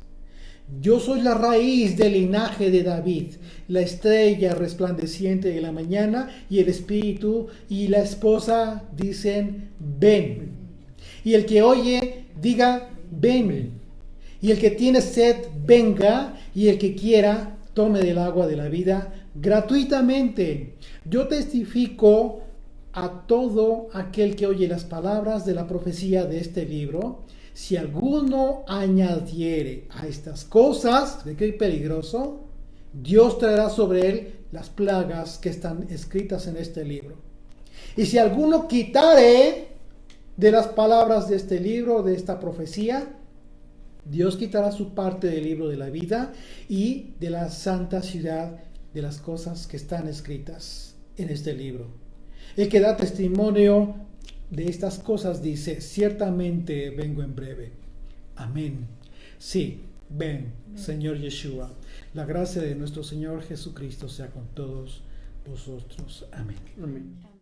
Yo soy la raíz del linaje de David, la estrella resplandeciente de la mañana, y el espíritu y la esposa dicen, ven. Y el que oye, diga, ven. Y el que tiene sed, venga, y el que quiera, tome del agua de la vida gratuitamente. Yo testifico a todo aquel que oye las palabras de la profecía de este libro. Si alguno añadiere a estas cosas, ¿de qué peligroso? Dios traerá sobre él las plagas que están escritas en este libro. Y si alguno quitare de las palabras de este libro, de esta profecía, Dios quitará su parte del libro de la vida y de la santa ciudad, de las cosas que están escritas en este libro. El que da testimonio de estas cosas dice, ciertamente vengo en breve. Amén. Sí, ven, Señor Yeshua. La gracia de nuestro Señor Jesucristo sea con todos vosotros. Amén. Amén.